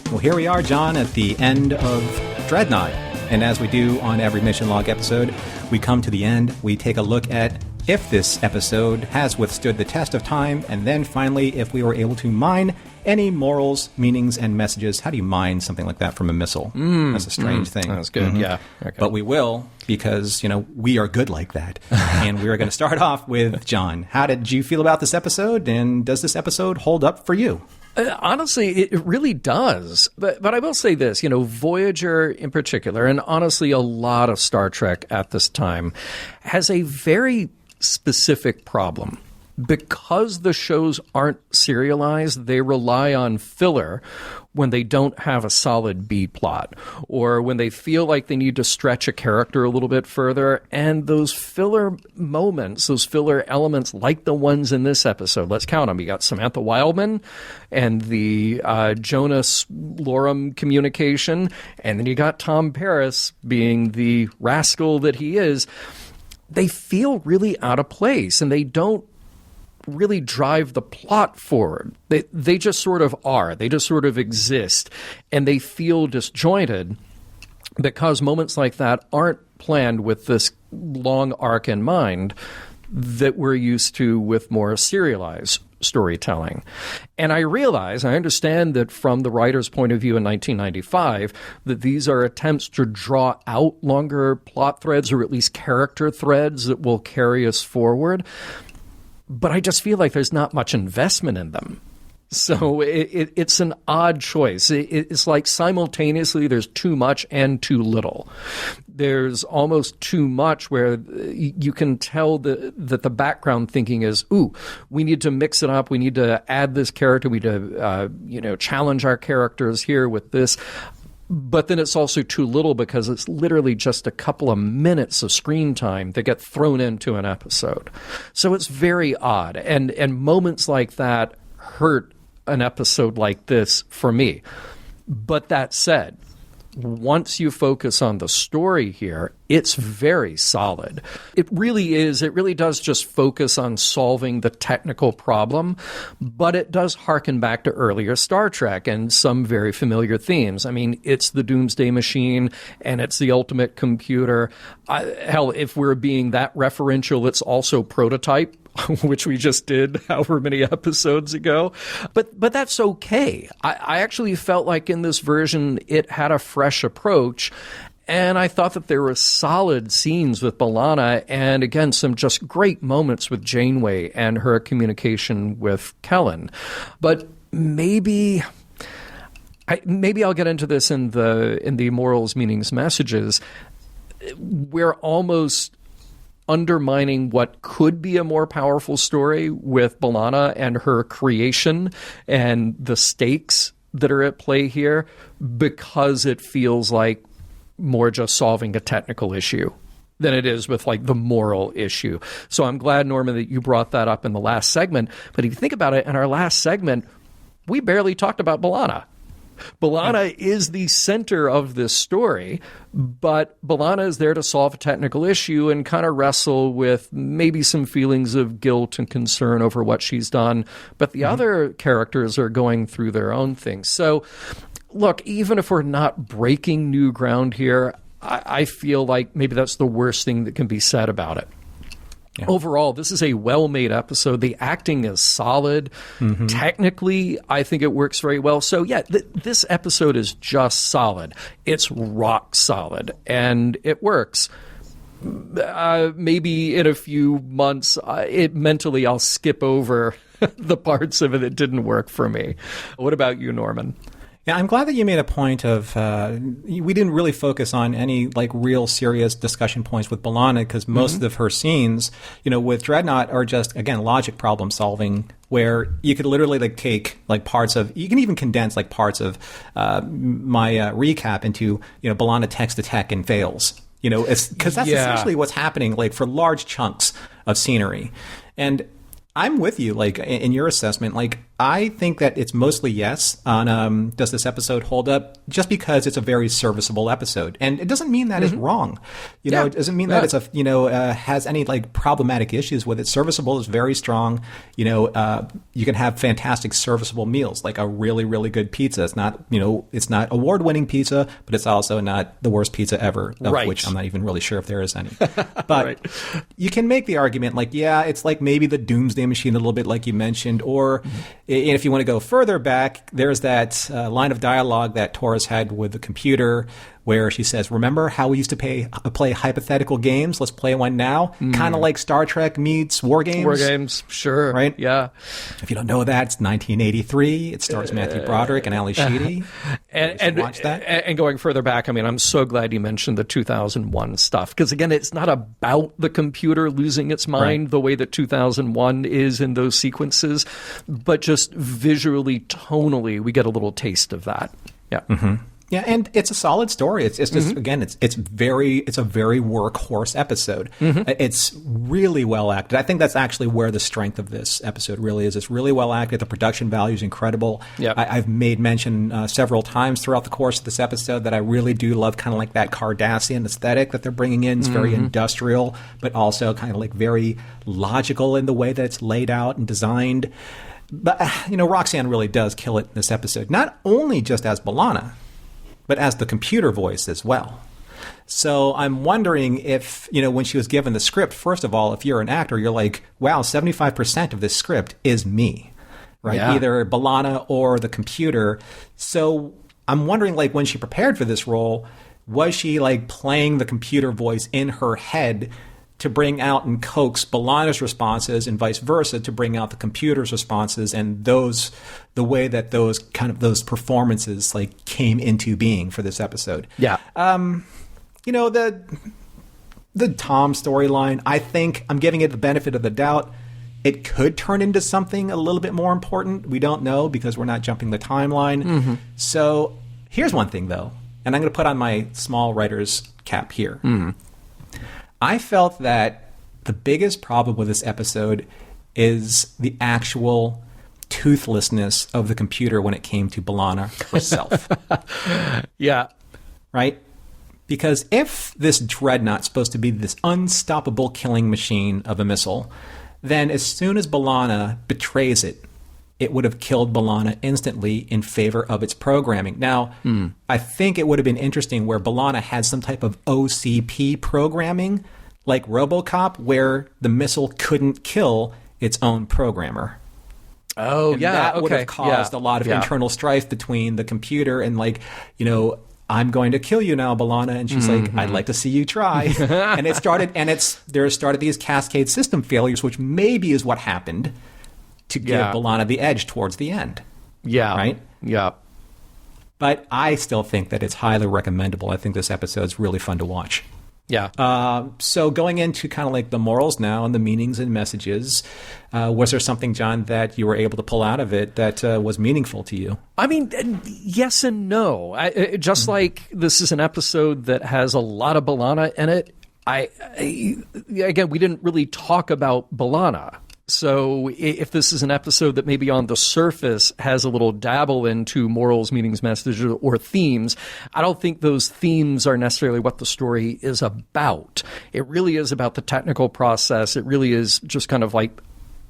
Well, here we are, John, at the end of Dreadnought. And as we do on every Mission Log episode, we come to the end, we take a look at if this episode has withstood the test of time, and then finally, if we were able to mine any morals, meanings, and messages. How do you mine something like that from a missile? That's a strange thing. That's good, yeah. Okay. But we will, because, you know, we are good like that. And we are going to start off with John. How did you feel about this episode, and does this episode hold up for you? Honestly, it really does. But I will say this, you know, Voyager in particular, and honestly a lot of Star Trek at this time, has a very specific problem. Because the shows aren't serialized, they rely on filler when they don't have a solid B plot, or when they feel like they need to stretch a character a little bit further. And those filler moments, those filler elements, like the ones in this episode, let's count them. You got Samantha Wildman and the Jonas Lorem communication, and then you got Tom Paris being the rascal that he is. They feel really out of place, and they don't really drive the plot forward. They just sort of are. They just sort of exist, and they feel disjointed because moments like that aren't planned with this long arc in mind that we're used to with more serialized storytelling. And I understand that from the writer's point of view in 1995, that these are attempts to draw out longer plot threads, or at least character threads that will carry us forward. But I just feel like there's not much investment in them. So it's an odd choice. It's like simultaneously there's too much and too little. There's almost too much where you can tell that the background thinking is, we need to mix it up. We need to add this character. We need to challenge our characters here with this. But then it's also too little because it's literally just a couple of minutes of screen time that get thrown into an episode. So it's very odd. And moments like that hurt an episode like this for me. But that said, once you focus on the story here, it's very solid. It really is. It really does just focus on solving the technical problem, but it does harken back to earlier Star Trek and some very familiar themes. I mean, it's the Doomsday Machine and it's the ultimate computer. Hell, if we're being that referential, it's also Prototype, which we just did however many episodes ago. But that's okay. I actually felt like in this version it had a fresh approach, and I thought that there were solid scenes with B'Elanna and, again, some just great moments with Janeway and her communication with Kellen. But maybe I'll get into this in the morals, meanings, messages. We're almost undermining what could be a more powerful story with B'Elanna and her creation and the stakes that are at play here because it feels like more just solving a technical issue than it is with like the moral issue. So I'm glad, Norman, that you brought that up in the last segment. But if you think about it, in our last segment, we barely talked about B'Elanna. B'Elanna is the center of this story, but B'Elanna is there to solve a technical issue and kind of wrestle with maybe some feelings of guilt and concern over what she's done. But the other characters are going through their own things. So, look, even if we're not breaking new ground here, I feel like maybe that's the worst thing that can be said about it. Yeah. Overall, this is a well-made episode. The acting is solid. Mm-hmm. Technically, I think it works very well. So, yeah, this episode is just solid. It's rock solid, and it works. Maybe in a few months, mentally I'll skip over the parts of it that didn't work for me. What about you, Norman? Yeah, I'm glad that you made a point of we didn't really focus on any like real serious discussion points with B'Elanna because most of her scenes, with Dreadnought are just, again, logic problem solving where you could literally like take like parts of, you can even condense like parts of my recap into, B'Elanna text to tech and fails, because that's essentially what's happening like for large chunks of scenery. And I'm with you, like, in your assessment. Like, I think that it's mostly yes on does this episode hold up, just because it's a very serviceable episode. And it doesn't mean that it's wrong. It doesn't mean that it's has any, like, problematic issues with it. Serviceable is very strong. You can have fantastic serviceable meals, like a really, really good pizza. It's not, it's not award-winning pizza, but it's also not the worst pizza ever, of which I'm not even really sure if there is any. But you can make the argument, like, it's like maybe the Doomsday Machine a little bit, like you mentioned, or if you want to go further back, there's that line of dialogue that Torres had with the computer where she says, remember how we used to play hypothetical games? Let's play one now. Kind of like Star Trek meets War Games. War Games, sure. Right? Yeah. If you don't know that, it's 1983. It stars Matthew Broderick and Ali Sheedy. And watch that. And going further back, I mean, I'm so glad you mentioned the 2001 stuff. Because, again, it's not about the computer losing its mind the way that 2001 is in those sequences. But just visually, tonally, we get a little taste of that. Yeah. Yeah, and it's a solid story. It's just again, it's a very workhorse episode. It's really well acted. I think that's actually where the strength of this episode really is. It's really well acted. The production value is incredible. Yep. I've made mention several times throughout the course of this episode that I really do love kind of like that Cardassian aesthetic that they're bringing in. It's very industrial, but also kind of like very logical in the way that it's laid out and designed. But Roxanne really does kill it in this episode, not only just as B'Elanna, but as the computer voice as well. So I'm wondering if, when she was given the script, first of all, if you're an actor, you're like, wow, 75% of this script is me, right? Yeah. Either B'Elanna or the computer. So I'm wondering, like, when she prepared for this role, was she like playing the computer voice in her head to bring out and coax B'Elanna's responses and vice versa to bring out the computer's responses, and the way that those performances like came into being for this episode. Yeah. The Tom storyline, I think I'm giving it the benefit of the doubt. It could turn into something a little bit more important. We don't know because we're not jumping the timeline. So here's one thing, though, and I'm going to put on my small writer's cap here. I felt that the biggest problem with this episode is the actual toothlessness of the computer when it came to B'Elanna herself. Yeah. Right? Because if this Dreadnought's supposed to be this unstoppable killing machine of a missile, then as soon as B'Elanna betrays it, it would have killed B'Elanna instantly in favor of its programming. Now, I think it would have been interesting where B'Elanna had some type of OCP programming, like RoboCop, where the missile couldn't kill its own programmer. Oh, And yeah. that would okay. have caused a lot of internal strife between the computer and, like, I'm going to kill you now, B'Elanna. And she's like, I'd like to see you try. And there started these cascade system failures, which maybe is what happened to give B'Elanna the edge towards the end. Yeah. Right? Yeah. But I still think that it's highly recommendable. I think this episode's really fun to watch. Yeah. So going into kind of like the morals now and the meanings and messages, was there something, John, that you were able to pull out of it that was meaningful to you? I mean, yes and no. Just like this is an episode that has a lot of B'Elanna in it, again, we didn't really talk about B'Elanna. So if this is an episode that maybe on the surface has a little dabble into morals, meanings, messages, or themes, I don't think those themes are necessarily what the story is about. It really is about the technical process. It really is just kind of like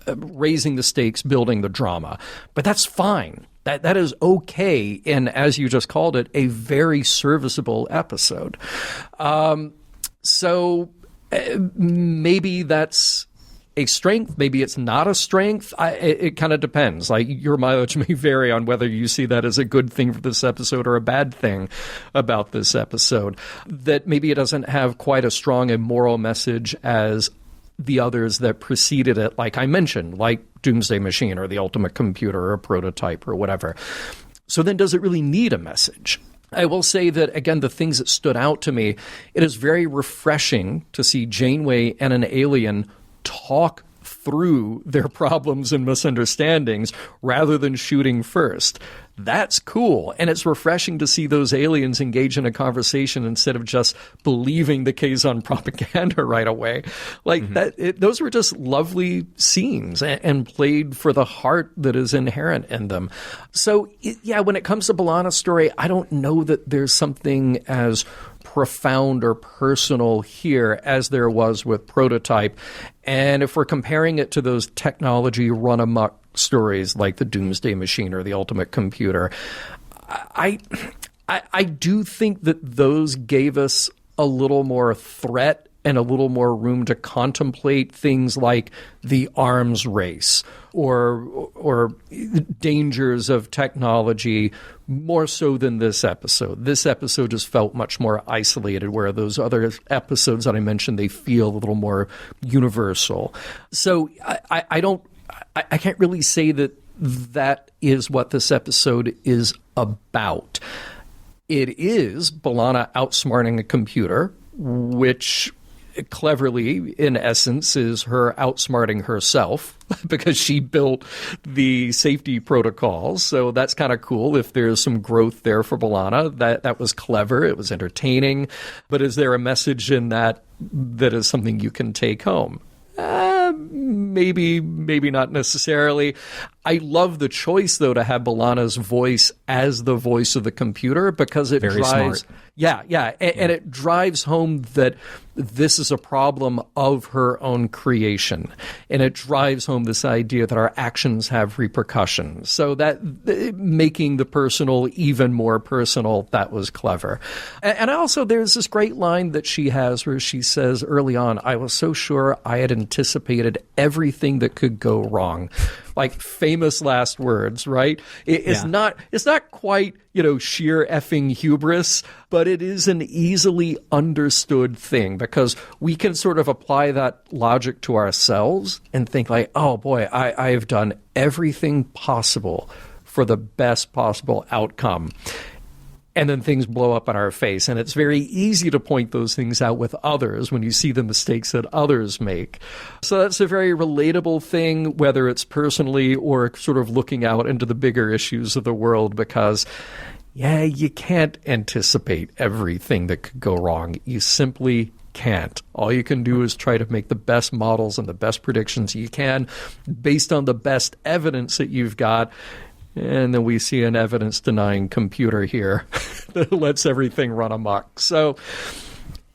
raising the stakes, building the drama. But that's fine. That is okay. And as you just called it, a very serviceable episode. So maybe that's a strength, maybe it's not a strength. It kind of depends. Like, your mileage may vary on whether you see that as a good thing for this episode or a bad thing about this episode. That maybe it doesn't have quite as strong a moral message as the others that preceded it, like I mentioned, like Doomsday Machine or The Ultimate Computer or Prototype or whatever. So then does it really need a message? I will say that, again, the things that stood out to me, it is very refreshing to see Janeway and an alien talk through their problems and misunderstandings rather than shooting first. That's cool. And it's refreshing to see those aliens engage in a conversation instead of just believing the Kazon propaganda right away. Like those were just lovely scenes and played for the heart that is inherent in them. So, when it comes to B'Elanna's story, I don't know that there's something as profound or personal here as there was with Prototype. And if we're comparing it to those technology run amok stories like the Doomsday Machine or the Ultimate Computer, I do think that those gave us a little more threat and a little more room to contemplate things like the arms race or dangers of technology more so than this episode. This episode just felt much more isolated, where those other episodes that I mentioned, they feel a little more universal. So I can't really say that is what this episode is about. It is B'Elanna outsmarting a computer, which cleverly, in essence, is her outsmarting herself because she built the safety protocols. So that's kind of cool. If there's some growth there for B'Elanna, that was clever. It was entertaining. But is there a message in that is something you can take home? Maybe not necessarily. I love the choice, though, to have B'Elanna's voice as the voice of the computer because it Very drives... smart. Yeah. And it drives home that this is a problem of her own creation. And it drives home this idea that our actions have repercussions. So that making the personal even more personal, that was clever. And also there's this great line that she has where she says early on, I was so sure I had anticipated everything that could go wrong. Like famous last words, right? It's not quite, sheer effing hubris, but it is an easily understood thing because we can sort of apply that logic to ourselves and think like, oh boy, I've done everything possible for the best possible outcome. And then things blow up in our face. And it's very easy to point those things out with others when you see the mistakes that others make. So that's a very relatable thing, whether it's personally or sort of looking out into the bigger issues of the world, because, you can't anticipate everything that could go wrong. You simply can't. All you can do is try to make the best models and the best predictions you can based on the best evidence that you've got. And then we see an evidence-denying computer here that lets everything run amok. So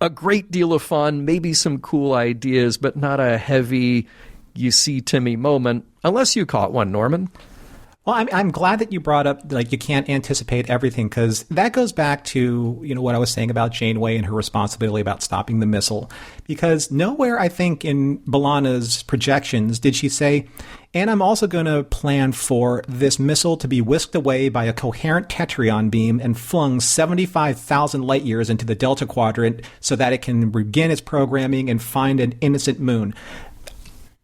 a great deal of fun, maybe some cool ideas, but not a heavy, you see Timmy moment, unless you caught one, Norman. Well, I'm glad that you brought up, you can't anticipate everything, because that goes back to, what I was saying about Janeway and her responsibility about stopping the missile. Because nowhere, I think, in B'Elanna's projections did she say, and I'm also going to plan for this missile to be whisked away by a coherent Tetryon beam and flung 75,000 light years into the Delta Quadrant so that it can begin its programming and find an innocent moon.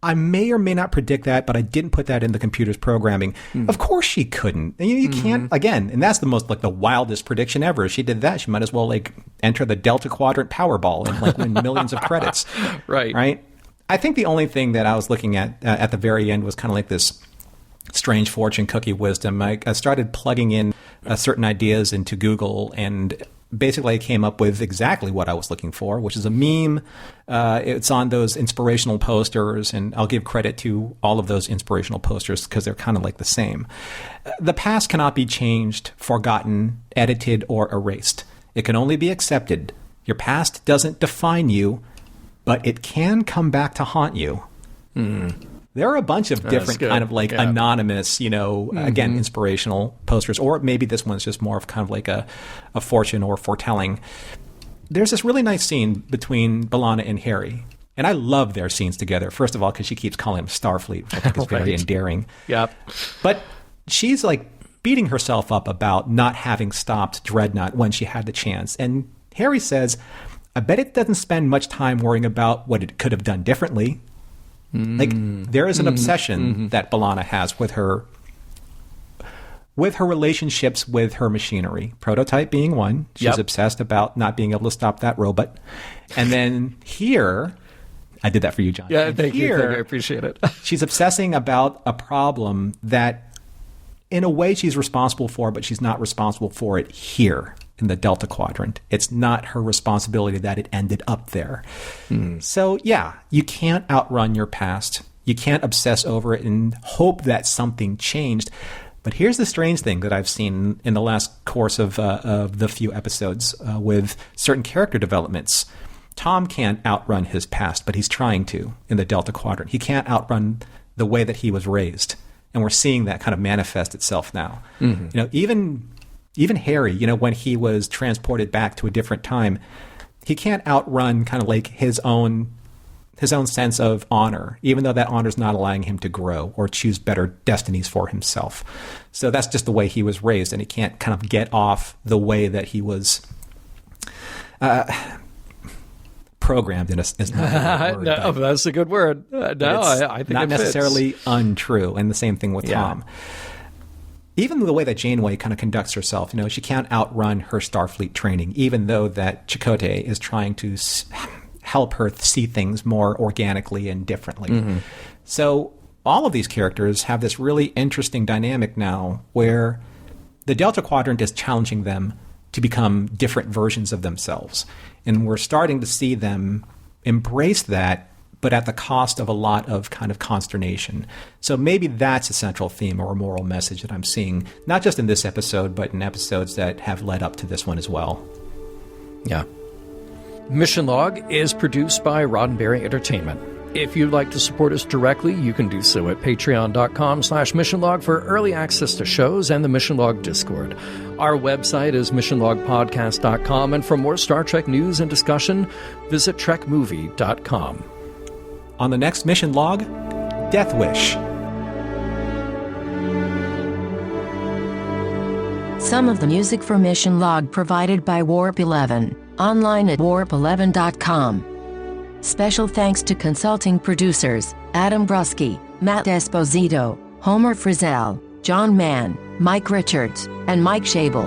I may or may not predict that, but I didn't put that in the computer's programming. Of course she couldn't. And you can't, again, and that's the most, the wildest prediction ever. If she did that, she might as well, enter the Delta Quadrant Powerball and, win millions of credits. Right? I think the only thing that I was looking at the very end was kind of like this strange fortune cookie wisdom. I started plugging in certain ideas into Google, and basically I came up with exactly what I was looking for, which is a meme. It's on those inspirational posters, and I'll give credit to all of those inspirational posters because they're kind of the same. The past cannot be changed, forgotten, edited, or erased. It can only be accepted. Your past doesn't define you, but it can come back to haunt you. There are a bunch of different kind of anonymous, again, inspirational posters, or maybe this one's just more of kind of a fortune or foretelling. There's this really nice scene between B'Elanna and Harry, and I love their scenes together. First of all, because she keeps calling him Starfleet, which I think is very endearing. Yep. But she's beating herself up about not having stopped Dreadnought when she had the chance. And Harry says, I bet it doesn't spend much time worrying about what it could have done differently. There is an obsession that B'Elanna has with her relationships with her machinery. Prototype being one. She's obsessed about not being able to stop that robot. And then here, I did that for you, John. Yeah, thank you. I appreciate it. She's obsessing about a problem that, in a way, she's responsible for, but she's not responsible for it here in the Delta Quadrant. It's not her responsibility that it ended up there. So, you can't outrun your past. You can't obsess over it and hope that something changed. But here's the strange thing that I've seen in the last course of the few episodes with certain character developments. Tom can't outrun his past, but he's trying to in the Delta Quadrant. He can't outrun the way that he was raised. And we're seeing that kind of manifest itself now. Even Harry, when he was transported back to a different time, he can't outrun kind of his own sense of honor, even though that honor is not allowing him to grow or choose better destinies for himself. So that's just the way he was raised, and he can't kind of get off the way that he was programmed. Is not a word, no, that's a good word. I think not it fits. Necessarily untrue, and the same thing with Tom. Even the way that Janeway kind of conducts herself, she can't outrun her Starfleet training, even though that Chakotay is trying to help her see things more organically and differently. So all of these characters have this really interesting dynamic now where the Delta Quadrant is challenging them to become different versions of themselves. And we're starting to see them embrace that, but at the cost of a lot of kind of consternation. So maybe that's a central theme or a moral message that I'm seeing, not just in this episode, but in episodes that have led up to this one as well. Yeah. Mission Log is produced by Roddenberry Entertainment. If you'd like to support us directly, you can do so at patreon.com/missionlog for early access to shows and the Mission Log Discord. Our website is missionlogpodcast.com, and for more Star Trek news and discussion, visit trekmovie.com. On the next Mission Log, Death Wish. Some of the music for Mission Log provided by Warp 11, online at warp11.com. Special thanks to consulting producers, Adam Brusky, Matt Esposito, Homer Frizzell, John Mann, Mike Richards, and Mike Schabel.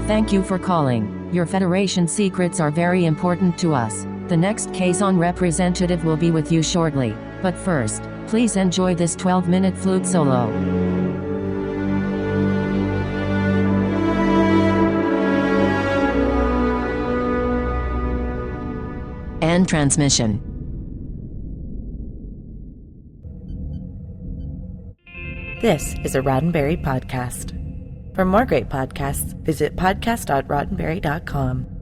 Thank you for calling. Your Federation secrets are very important to us. The next Kazon representative will be with you shortly, but first, please enjoy this 12-minute flute solo. End transmission. This is a Roddenberry podcast. For more great podcasts, visit podcast.roddenberry.com.